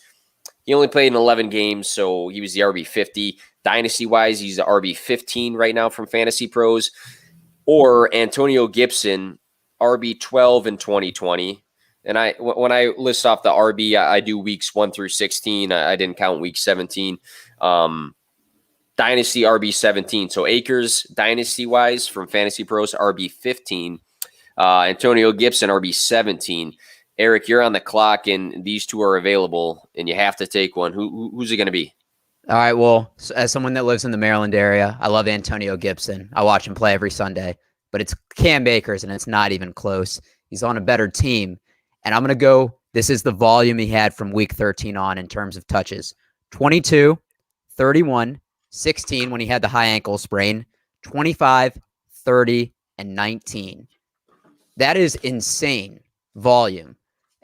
He only played in 11 games, so he was the RB 50. Dynasty-wise, he's the RB 15 right now from Fantasy Pros. Or Antonio Gibson, RB 12 in 2020. And when I list off the RB, I do weeks 1 through 16. I didn't count week 17. Dynasty RB 17. So Akers, Dynasty-wise, from Fantasy Pros, RB 15. Antonio Gibson, RB 17. Eric, you're on the clock, and these two are available, and you have to take one. Who's it going to be? All right, well, as someone that lives in the Maryland area, I love Antonio Gibson. I watch him play every Sunday, but it's Cam Akers, and it's not even close. He's on a better team, and I'm going to go, this is the volume he had from week 13 on in terms of touches. 22, 31, 16 when he had the high ankle sprain, 25, 30, and 19. That is insane volume.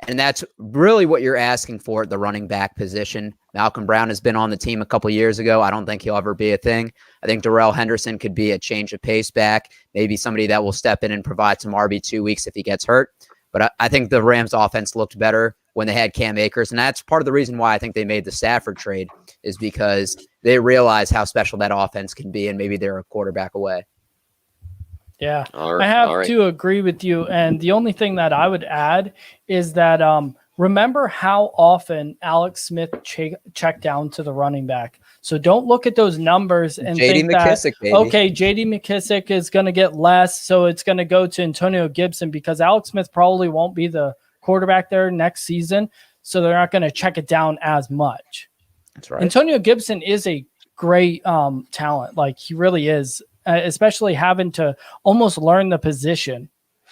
And that's really what you're asking for at the running back position. Malcolm Brown has been on the team a couple years ago. I don't think he'll ever be a thing. I think Darrell Henderson could be a change of pace back, maybe somebody that will step in and provide some RB2 weeks if he gets hurt. But I think the Rams offense looked better when they had Cam Akers. And that's part of the reason why I think they made the Stafford trade, is because they realize how special that offense can be, and maybe they're a quarterback away. Yeah, I have to agree with you. And the only thing that I would add is that remember how often Alex Smith checked down to the running back. So don't look at those numbers and think that, okay, J.D. McKissick is going to get less, so it's going to go to Antonio Gibson, because Alex Smith probably won't be the quarterback there next season, so they're not going to check it down as much. That's right. Antonio Gibson is a great talent. Like, he really is. Especially having to almost learn the position,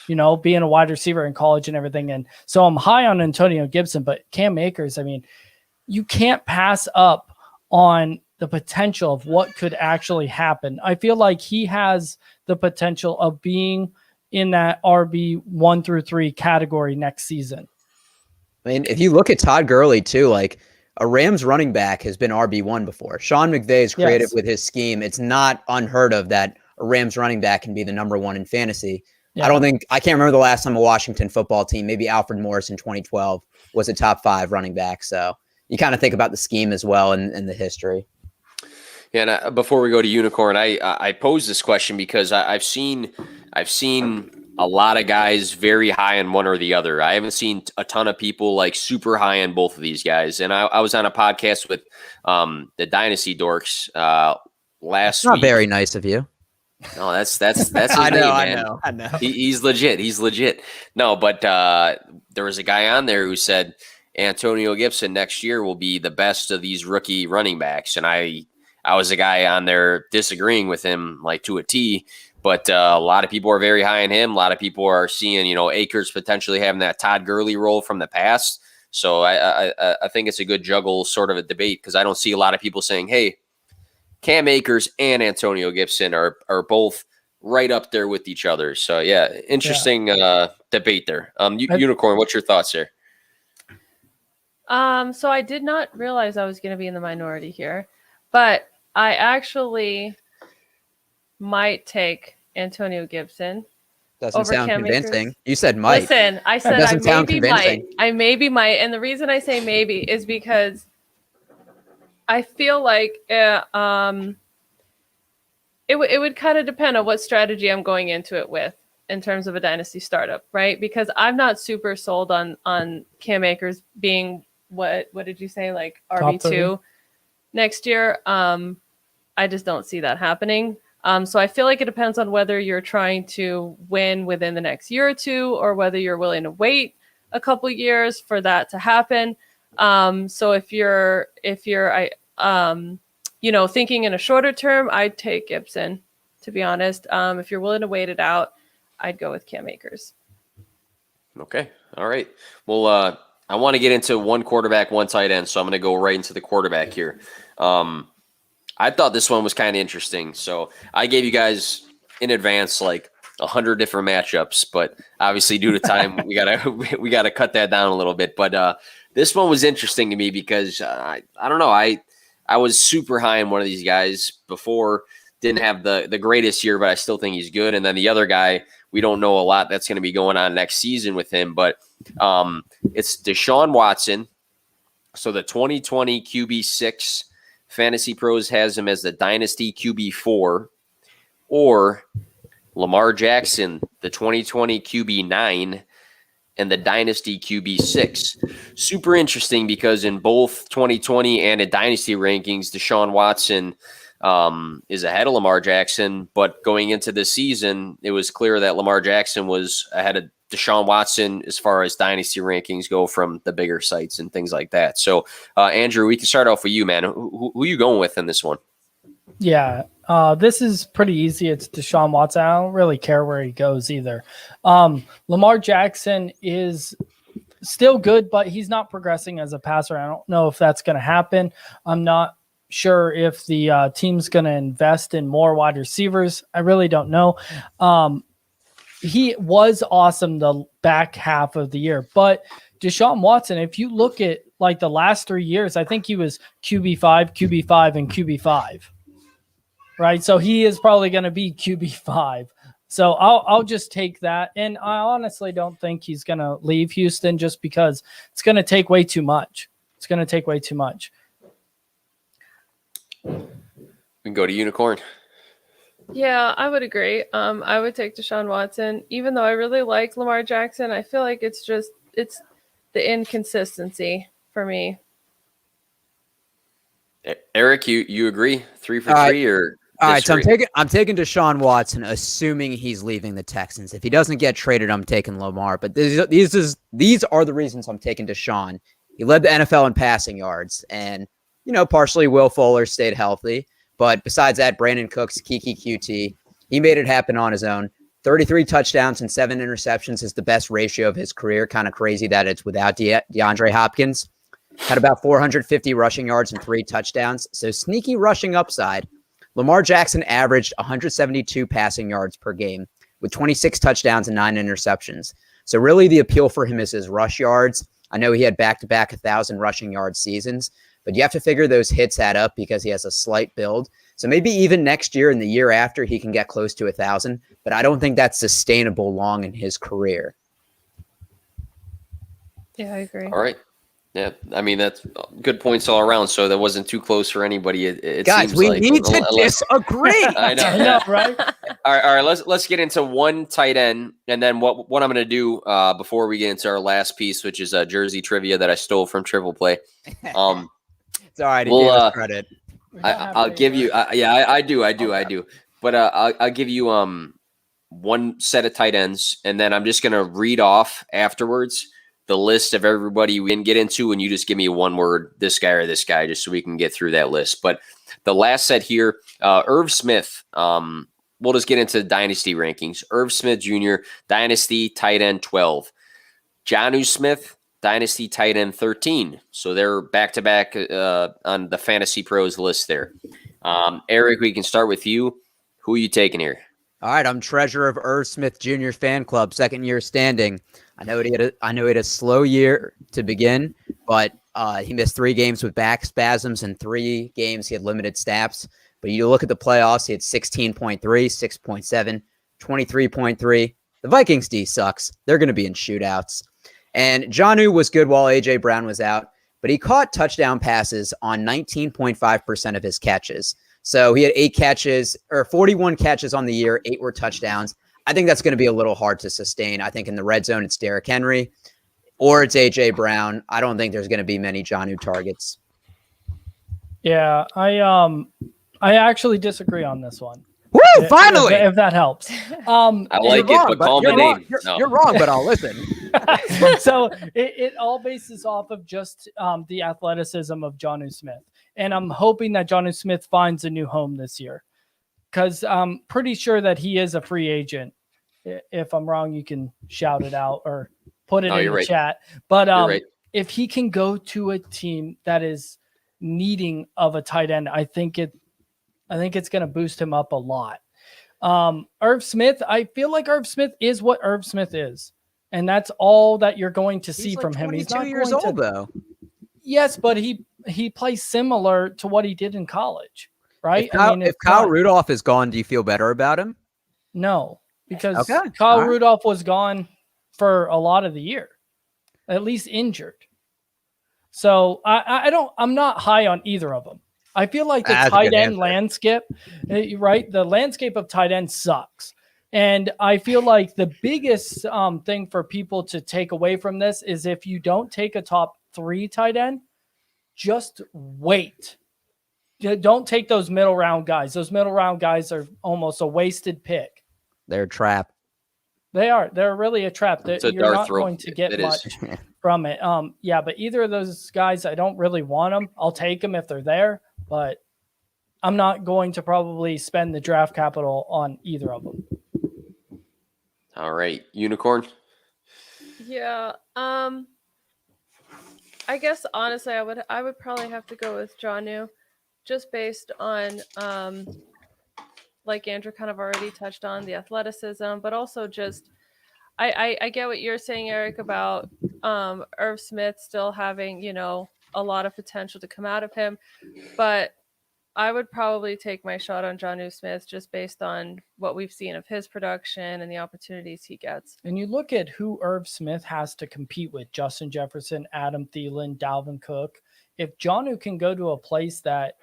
you know, being a wide receiver in college and everything. And so I'm high on Antonio Gibson, but Cam Akers, I mean, you can't pass up on the potential of what could actually happen. I feel like he has the potential of being in that RB 1 through 3 category next season. I mean, if you look at Todd Gurley too, like, a Rams running back has been RB1 before. Sean McVay is creative with his scheme. It's not unheard of that a Rams running back can be the number 1 in fantasy. Yeah. I can't remember the last time a Washington football team, maybe Alfred Morris in 2012, was a top 5 running back. So you kind of think about the scheme as well and the history. Yeah, and before we go to Unicorn, I posed this question because I've seen a lot of guys very high on one or the other. I haven't seen a ton of people like super high on both of these guys. And I was on a podcast with the Dynasty Dorks last week. Not very nice of you. No, that's his name, man. I know. He's legit. No, but there was a guy on there who said Antonio Gibson next year will be the best of these rookie running backs. And I was a guy on there disagreeing with him like to a T. But a lot of people are very high on him. A lot of people are seeing, you know, Akers potentially having that Todd Gurley role from the past. So I think it's a good juggle sort of a debate because I don't see a lot of people saying, hey, Cam Akers and Antonio Gibson are both right up there with each other. So yeah, interesting debate there. Unicorn, what's your thoughts there? So I did not realize I was going to be in the minority here, but I actually might take Antonio Gibson. Doesn't over sound Cam convincing. Akers. You said might. Listen, I said I doesn't sound maybe might. convincing. I maybe might, and the reason I say maybe is because I feel like it would kind of depend on what strategy I'm going into it with in terms of a dynasty startup, right? Because I'm not super sold on Cam Akers being what did you say, like RB2 next year. I just don't see that happening. So I feel like it depends on whether you're trying to win within the next year or two, or whether you're willing to wait a couple years for that to happen. So if you're thinking in a shorter term, I'd take Gibson, to be honest. If you're willing to wait it out, I'd go with Cam Akers. Okay. All right. Well, I want to get into one quarterback, one tight end. So I'm going to go right into the quarterback here. I thought this one was kind of interesting. So I gave you guys in advance like 100 different matchups, but obviously due to time, we gotta cut that down a little bit. But this one was interesting to me because I don't know. I was super high on one of these guys before. Didn't have the greatest year, but I still think he's good. And then the other guy, we don't know a lot that's going to be going on next season with him. But it's Deshaun Watson. So the 2020 QB6. Fantasy Pros has him as the Dynasty QB4, or Lamar Jackson, the 2020 QB9, and the Dynasty QB6. Super interesting because in both 2020 and in Dynasty rankings, Deshaun Watson is ahead of Lamar Jackson. But going into this season, it was clear that Lamar Jackson was ahead of Deshaun Watson as far as dynasty rankings go from the bigger sites and things like that. So, Andrew, we can start off with you, man. Who are you going with in this one? Yeah, this is pretty easy. It's Deshaun Watson. I don't really care where he goes either. Lamar Jackson is still good, but he's not progressing as a passer. I don't know if that's going to happen. I'm not sure if the team's going to invest in more wide receivers. I really don't know. He was awesome the back half of the year, but Deshaun Watson, if you look at like the last 3 years, I think he was QB5, QB5, and QB5, right? So he is probably going to be QB5. So I'll just take that. And I honestly don't think he's going to leave Houston just because it's going to take way too much. It's going to take way too much. We can go to Unicorn. Yeah, I would agree. I would take Deshaun Watson, even though I really like Lamar Jackson. I feel like it's the inconsistency for me. Eric, you agree? 3 for 3 or? All right, so I'm taking Deshaun Watson, assuming he's leaving the Texans. If he doesn't get traded, I'm taking Lamar. But these are the reasons I'm taking Deshaun. He led the NFL in passing yards, and partially Will Fuller stayed healthy. But besides that, Brandon Cooks, Kiki QT, he made it happen on his own. 33 touchdowns and 7 interceptions is the best ratio of his career. Kind of crazy that it's without DeAndre Hopkins. Had about 450 rushing yards and 3 touchdowns. So sneaky rushing upside. Lamar Jackson averaged 172 passing yards per game with 26 touchdowns and 9 interceptions. So really the appeal for him is his rush yards. I know he had back-to-back 1,000 rushing yard seasons, but you have to figure those hits add up because he has a slight build. So maybe even next year and the year after, he can get close to 1,000, but I don't think that's sustainable long in his career. Yeah, I agree. All right. Yeah, I mean, that's good points all around. So that wasn't too close for anybody. It Guys, seems we like, need to disagree. I know, right? All right. Let's get into one tight end, and then what I'm going to do before we get into our last piece, which is Jersey trivia that I stole from Triple Play. It's all right. He gave us credit. I'll give you. I do. But I'll give you one set of tight ends, and then I'm just going to read off afterwards the list of everybody we didn't get into, and you just give me one word, this guy or this guy, just so we can get through that list. But the last set here, Irv Smith, we'll just get into dynasty rankings. Irv Smith Jr., dynasty tight end 12. Jonnu Smith, Dynasty tight end 13. So they're back-to-back on the Fantasy Pros list there. Eric, we can start with you. Who are you taking here? All right, I'm treasurer of Irv Smith Jr. fan club, second year standing. I know he had a slow year to begin, but he missed 3 games with back spasms and 3 games he had limited snaps. But you look at the playoffs, he had 16.3, 6.7, 23.3. The Vikings D sucks. They're going to be in shootouts. And Jonnu was good while A.J. Brown was out, but he caught touchdown passes on 19.5% of his catches. So he had 8 catches or 41 catches on the year, 8 were touchdowns. I think that's going to be a little hard to sustain. I think in the red zone, it's Derrick Henry or it's A.J. Brown. I don't think there's going to be many Jonnu targets. Yeah, I actually disagree on this one. Woo! Finally, if that helps. I like it, but call my name. You're wrong, but I'll listen. So it all bases off of just the athleticism of Jonnu Smith. And I'm hoping that Jonnu Smith finds a new home this year because I'm pretty sure that he is a free agent. If I'm wrong, you can shout it out or put it in the chat. But if he can go to a team that is needing of a tight end, I think it's going to boost him up a lot. Irv Smith, I feel like Irv Smith is what Irv Smith is. And that's all that you're going to see from him. He's not 22 years old, though. Yes, but he plays similar to what he did in college, right? If Kyle Rudolph is gone, do you feel better about him? No, because Kyle Rudolph was gone for a lot of the year, at least injured. So I'm not high on either of them. I feel like the tight end landscape, right? The landscape of tight end sucks. And I feel like the biggest thing for people to take away from this is if you don't take a top 3 tight end, just wait. Don't take those middle round guys. Those middle round guys are almost a wasted pick. They're a trap. They are. They're really a trap. You're not going to get much from it. Yeah, but either of those guys, I don't really want them. I'll take them if they're there, but I'm not going to probably spend the draft capital on either of them. All right, Unicorn. Yeah. I guess honestly, I would probably have to go with Jonnu, just based on like Andrew kind of already touched on the athleticism, but also just I get what you're saying, Eric, about Irv Smith still having, a lot of potential to come out of him, but I would probably take my shot on Jonnu Smith just based on what we've seen of his production and the opportunities he gets. And you look at who Irv Smith has to compete with: Justin Jefferson, Adam Thielen, Dalvin Cook. If Jonnu can go to a place that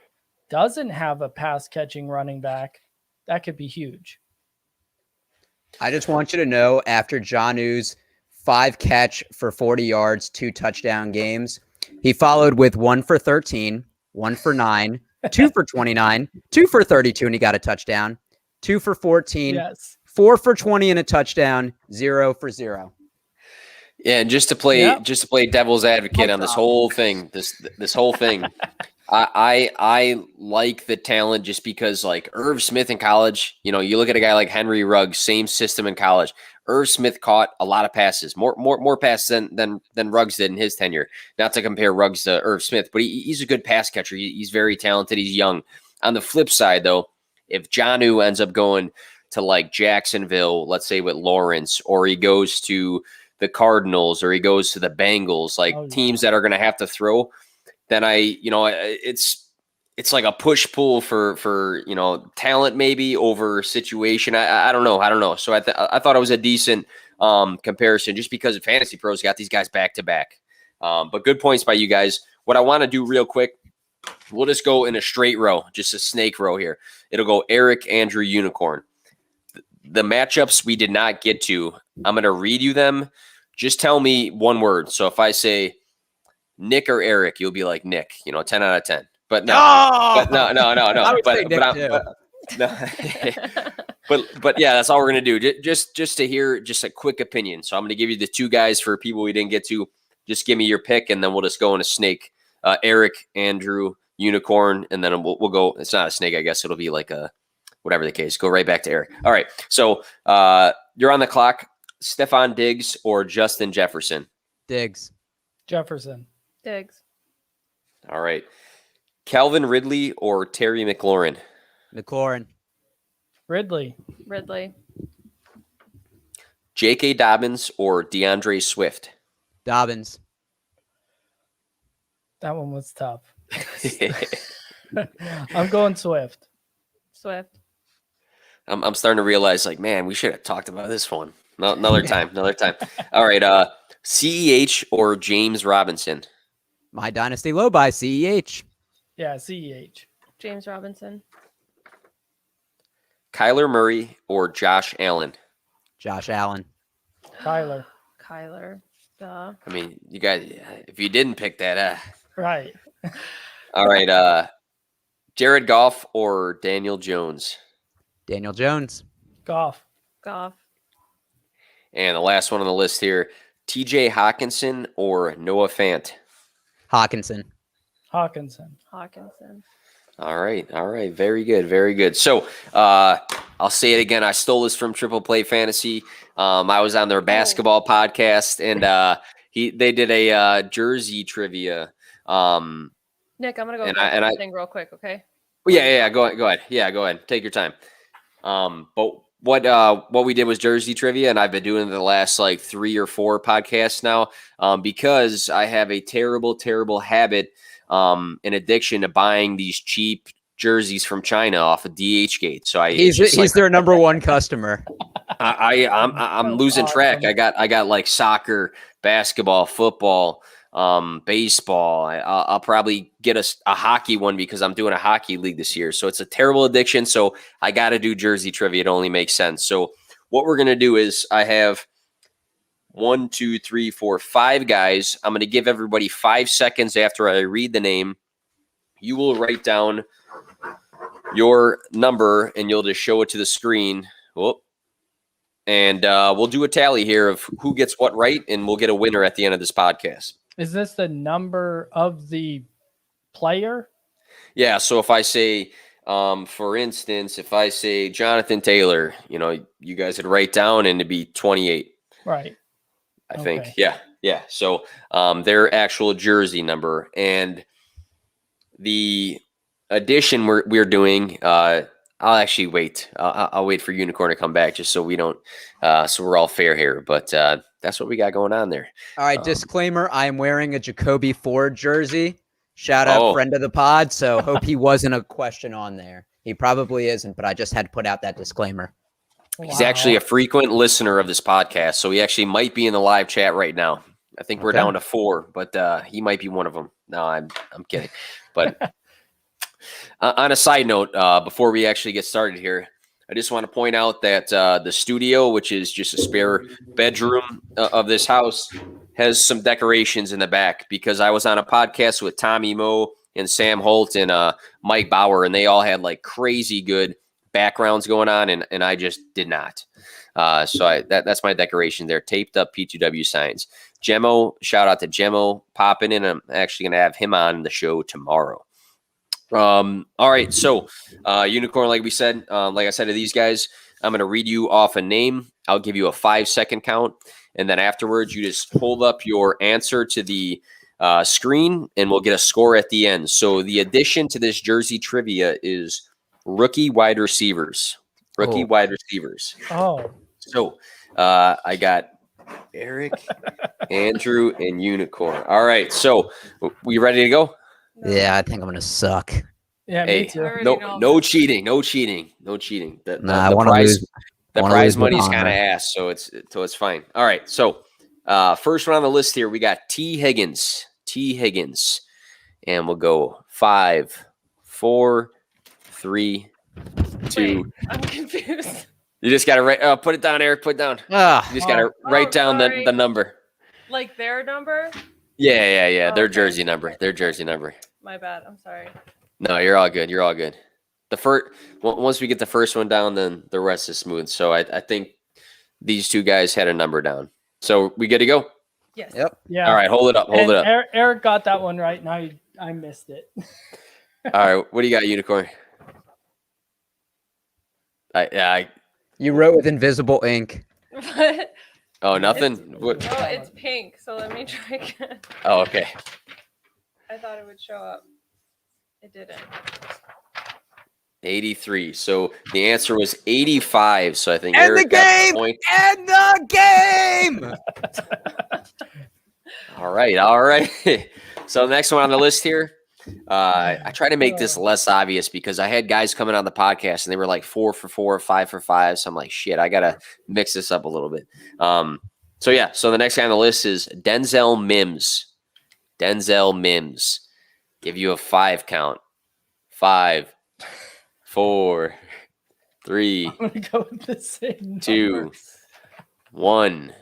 doesn't have a pass catching running back, that could be huge. I just want you to know, after Jonnu's 5 catch for 40 yards, 2 touchdown games, he followed with 1 for 13, 1 for 9, 2 for 29, 2 for 32, and he got a touchdown, 2 for 14, 4 for 20 and a touchdown, 0 for 0. Yeah, and just to play devil's advocate on this whole thing, this whole thing, I like the talent just because, like, Irv Smith in college, you look at a guy like Henry Ruggs, same system in college. Irv Smith caught a lot of passes, more passes than Ruggs did in his tenure. Not to compare Ruggs to Irv Smith, but he's a good pass catcher. He's very talented. He's young. On the flip side, though, if Jonnu ends up going to like Jacksonville, let's say with Lawrence, or he goes to the Cardinals, or he goes to the Bengals, teams that are going to have to throw, then it's like a push pull for talent maybe over situation. I don't know. So I thought it was a decent comparison just because Fantasy Pros got these guys back to back. But good points by you guys. What I want to do real quick, we'll just go in a straight row, just a snake row here. It'll go Eric, Andrew, Unicorn. The matchups we did not get to, I'm going to read you them. Just tell me one word. So if I say Nick or Eric, you'll be like Nick, 10 out of 10. But no. I would say Nick too. But yeah, that's all we're going to do. Just to hear just a quick opinion. So I'm going to give you the 2 guys for people we didn't get to. Just give me your pick, and then we'll just go in a snake. Eric, Andrew, Unicorn, and then we'll go. It's not a snake, I guess. It'll be like a whatever the case. Go right back to Eric. All right. So you're on the clock. Stephon Diggs or Justin Jefferson? Diggs. Jefferson. Diggs. All right. Calvin Ridley or Terry McLaurin? McLaurin. Ridley. Ridley. J.K. Dobbins or DeAndre Swift? Dobbins. That one was tough. I'm going Swift. Swift. I'm starting to realize, like, man, we should have talked about this one. No, another time. All right. CEH or James Robinson? My dynasty low by CEH. Yeah, CEH. James Robinson. Kyler Murray or Josh Allen? Josh Allen. Kyler. Kyler. Duh. I mean, you guys, if you didn't pick that, Right. all right. Jared Goff or Daniel Jones? Daniel Jones. Goff. Goff. And the last one on the list here, TJ Hawkinson or Noah Fant? Hawkinson. Hawkinson. Hawkinson. All right. Very good. So I'll say it again. I stole this from Triple Play Fantasy. I was on their basketball podcast, and they did a jersey trivia. Nick, I'm gonna go grab something real quick, okay? Yeah. Go ahead. Yeah, go ahead. Take your time. But what we did was jersey trivia, and I've been doing it the last like 3 or 4 podcasts now. Because I have a terrible habit. An addiction to buying these cheap jerseys from China off of DHgate. So he's their number one customer. I'm losing track. I got like soccer, basketball, football, baseball. I'll probably get a hockey one because I'm doing a hockey league this year. So it's a terrible addiction. So I got to do jersey trivia. It only makes sense. So what we're gonna do is I have 1, 2, 3, 4, 5 guys. I'm going to give everybody 5 seconds after I read the name. You will write down your number, and you'll just show it to the screen. Whoop. And we'll do a tally here of who gets what right, and we'll get a winner at the end of this podcast. Is this the number of the player? Yeah, so if I say, for instance, if I say Jonathan Taylor, you guys would write down, and it'd be 28. Right. I think. Yeah. So their actual jersey number and the addition we're doing. I'll actually wait. I'll wait for Unicorn to come back just so we don't. So we're all fair here. But that's what we got going on there. All right. Disclaimer: I am wearing a Jacoby Ford jersey. Shout out, friend of the pod. So hope he wasn't a question on there. He probably isn't, but I just had to put out that disclaimer. He's actually a frequent listener of this podcast, so he actually might be in the live chat right now. I think we're down to 4, but he might be one of them. No, I'm kidding. But on a side note, before we actually get started here, I just want to point out that the studio, which is just a spare bedroom of this house, has some decorations in the back because I was on a podcast with Tommy Moe and Sam Holt and Mike Bauer, and they all had like crazy good backgrounds going on, and I just did not. So that's my decoration there. Taped up P2W signs. Gemmo, shout out to Gemmo popping in. I'm actually going to have him on the show tomorrow. All right. So Unicorn, like we said, like I said to these guys, I'm going to read you off a name. I'll give you a 5-second count. And then afterwards, you just hold up your answer to the screen and we'll get a score at the end. So the addition to this jersey trivia is rookie wide receivers. Wide receivers. Oh. So I got Eric, Andrew, and Unicorn. All right. So we ready to go? Yeah, I think I'm gonna suck. Yeah, me too. No cheating. The prize money is kind of ass, so it's fine. All right. So first one on the list here, we got T. Higgins, and we'll go 5, 4, 3, 2. Wait, I'm confused. You just gotta write. Put it down, Eric. Put it down. You just gotta write down the number. Like their number? Yeah. Their jersey number. My bad. I'm sorry. No, you're all good. The first once we get the first one down, then the rest is smooth. So I think these two guys had a number down. So we good to go? Yes. Yep. Yeah. All right, hold it up. Eric got that one right. Now I missed it. All right, what do you got, Unicorn? You wrote with invisible ink. What? Oh, nothing. What? Oh, it's pink. So let me try again. Oh, okay. I thought it would show up. It didn't. 83. So the answer was 85. So I think And Eric the got the game! point. And the game! All right. All right. So the next one on the list here. I try to make this less obvious because I had guys coming on the podcast and they were like 4 for 4, 5 for 5. So I'm like, shit, I gotta mix this up a little bit. So yeah. So the next guy on the list is Denzel Mims. Denzel Mims. Give you a 5 count. 5, 4, 3, I'm gonna go with the same 2, numbers. 1.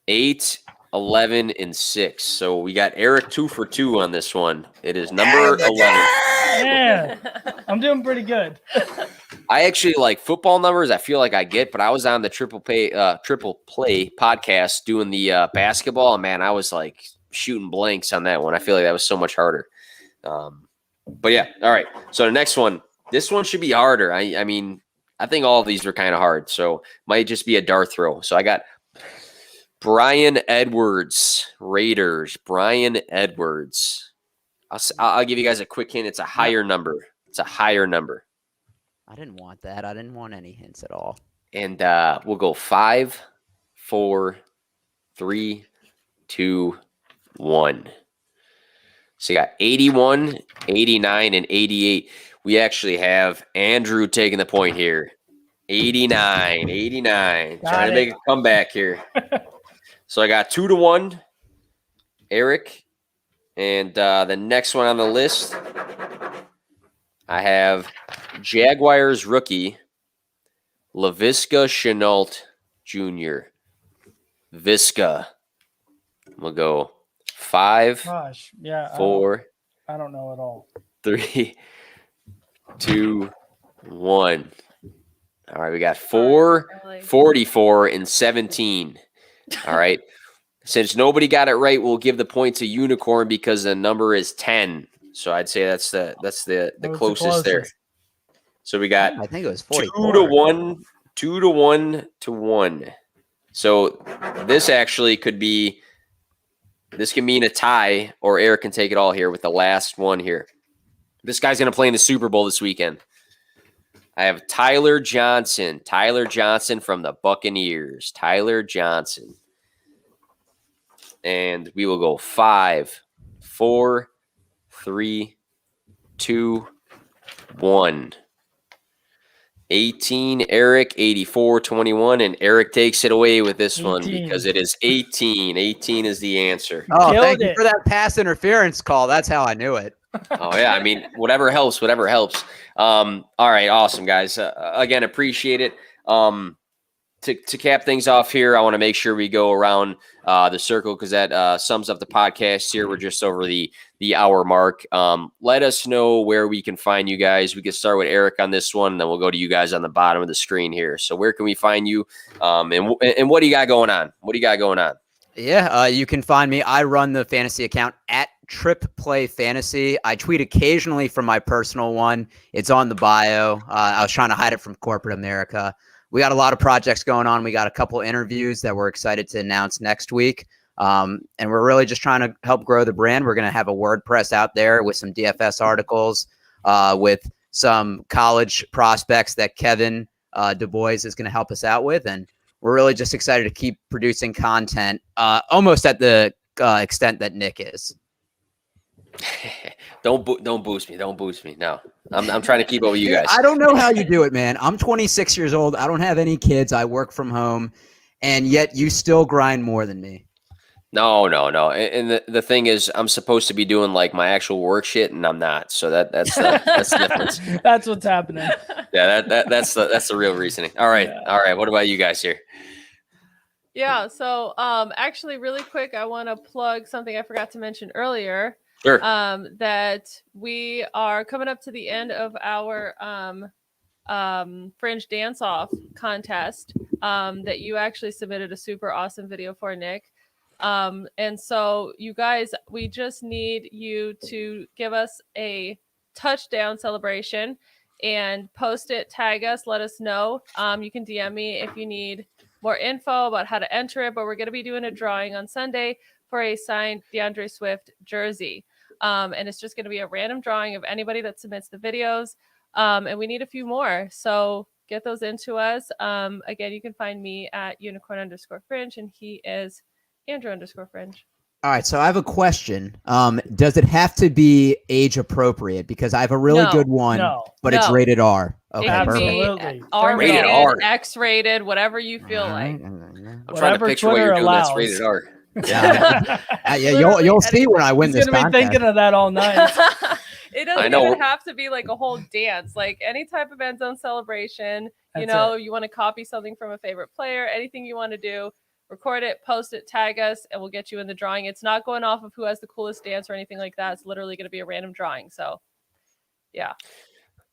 8, 11, and 6. So we got Eric 2 for 2 on this one. It is number 11. Yeah, I'm doing pretty good. I actually like football numbers. I feel like I get, but I was on the Triple Play podcast doing the basketball, and man, I was like shooting blanks on that one. I feel like that was so much harder. But yeah, all right. So the next one, this one should be harder. I mean, I think all of these are kind of hard, so might just be a dart throw. So I got Brian Edwards, Raiders. Brian Edwards. I'll give you guys a quick hint. It's a higher number. It's a higher number. I didn't want that. I didn't want any hints at all. And we'll go 5, 4, 3, 2, 1. So you got 81, 89, and 88. We actually have Andrew taking the point here. 89. Trying to make a comeback here. So I got 2 to 1, Eric. And the next one on the list, I have Jaguars rookie, LaVisca Chenault Jr. Visca. We'll go 5, Gosh, yeah. 4, I don't know at all. 3, 2, 1. All right, we got 4, 44, and 17. All right. Since nobody got it right, we'll give the point to Unicorn because the number is 10. So I'd say that's the closest there. So we got I think it was 2 44. to 1, 2 to 1 to 1. So this actually could be, this can mean a tie, or Eric can take it all here with the last one here. This guy's going to play in the Super Bowl this weekend. I have Tyler Johnson from the Buccaneers. Tyler Johnson. And we will go 5, 4, 3, 2, 1. 18, Eric, 84, 21, and Eric takes it away with this 18. one because it is 18. 18 is the answer. Oh, Killed thank you it. for that pass interference call. That's how I knew it. Oh, yeah. I mean, whatever helps. All right. Awesome, guys. Again, appreciate it. To cap things off here, I want to make sure we go around the circle because that sums up the podcast here. We're just over the hour mark. Let us know where we can find you guys. We can start with Eric on this one, and then we'll go to you guys on the bottom of the screen here. So where can we find you? And what do you got going on? Yeah, you can find me. I run the fantasy account at Trip Play Fantasy. I tweet occasionally from my personal one. It's on the bio. I was trying to hide it from corporate America. We got a lot of projects going on. We got a couple interviews that we're excited to announce next week. And we're really just trying to help grow the brand. We're going to have a WordPress out there with some DFS articles, with some college prospects that Kevin Du Bois is going to help us out with. And we're really just excited to keep producing content, almost at the extent that Nick is. Don't boost me. No, I'm trying to keep up with you guys. I don't know how you do it, man. I'm 26 years old. I don't have any kids. I work from home, and yet you still grind more than me. No. And the thing is, I'm supposed to be doing like my actual work shit, and I'm not. So that's the difference. That's what's happening. Yeah, that's the real reasoning. All right. What about you guys here? Yeah. So actually, really quick, I want to plug something I forgot to mention earlier. Sure. That we are coming up to the end of our Fringe Dance Off contest that you actually submitted a super awesome video for, Nick. And so you guys, we just need you to give us a touchdown celebration and post it, tag us, let us know. You can DM me if you need more info about how to enter it, but we're going to be doing a drawing on Sunday for a signed DeAndre Swift jersey. And it's just going to be a random drawing of anybody that submits the videos. And we need a few more. So get those into us. Again, you can find me at unicorn_fringe, and he is Andrew_fringe. All right, so I have a question. Does it have to be age appropriate? Because I have a really good one, but it's rated R. Okay, absolutely. R-rated, R. X-rated, whatever you feel like. I'm trying to picture what you're doing that's rated R. Yeah, you'll see when I win this contest. Gonna be thinking of that all night. It doesn't even have to be like a whole dance. Like any type of end zone celebration, you want to copy something from a favorite player, anything you want to do, record it, post it, tag us, and we'll get you in the drawing. It's not going off of who has the coolest dance or anything like that. It's literally going to be a random drawing. So, yeah.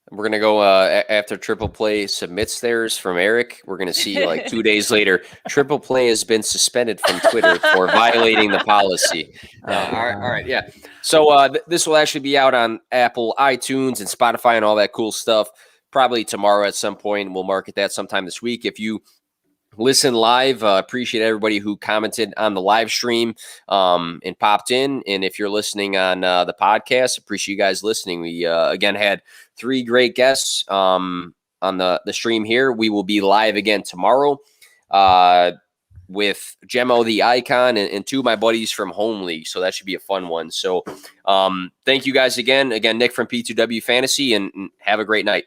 We're going to go after Triple Play submits theirs from Eric. We're going to see like 2 days later, Triple Play has been suspended from Twitter for violating the policy. All right. Yeah. So this will actually be out on Apple, iTunes, and Spotify and all that cool stuff. Probably tomorrow at some point. We'll market that sometime this week. If you listen live, appreciate everybody who commented on the live stream and popped in. And if you're listening on the podcast, appreciate you guys listening. We again had 3 great guests on the stream here. We will be live again tomorrow with Gemmo the Icon and 2 of my buddies from Home League. So that should be a fun one. So thank you guys again. Again, Nick from P2W Fantasy, and have a great night.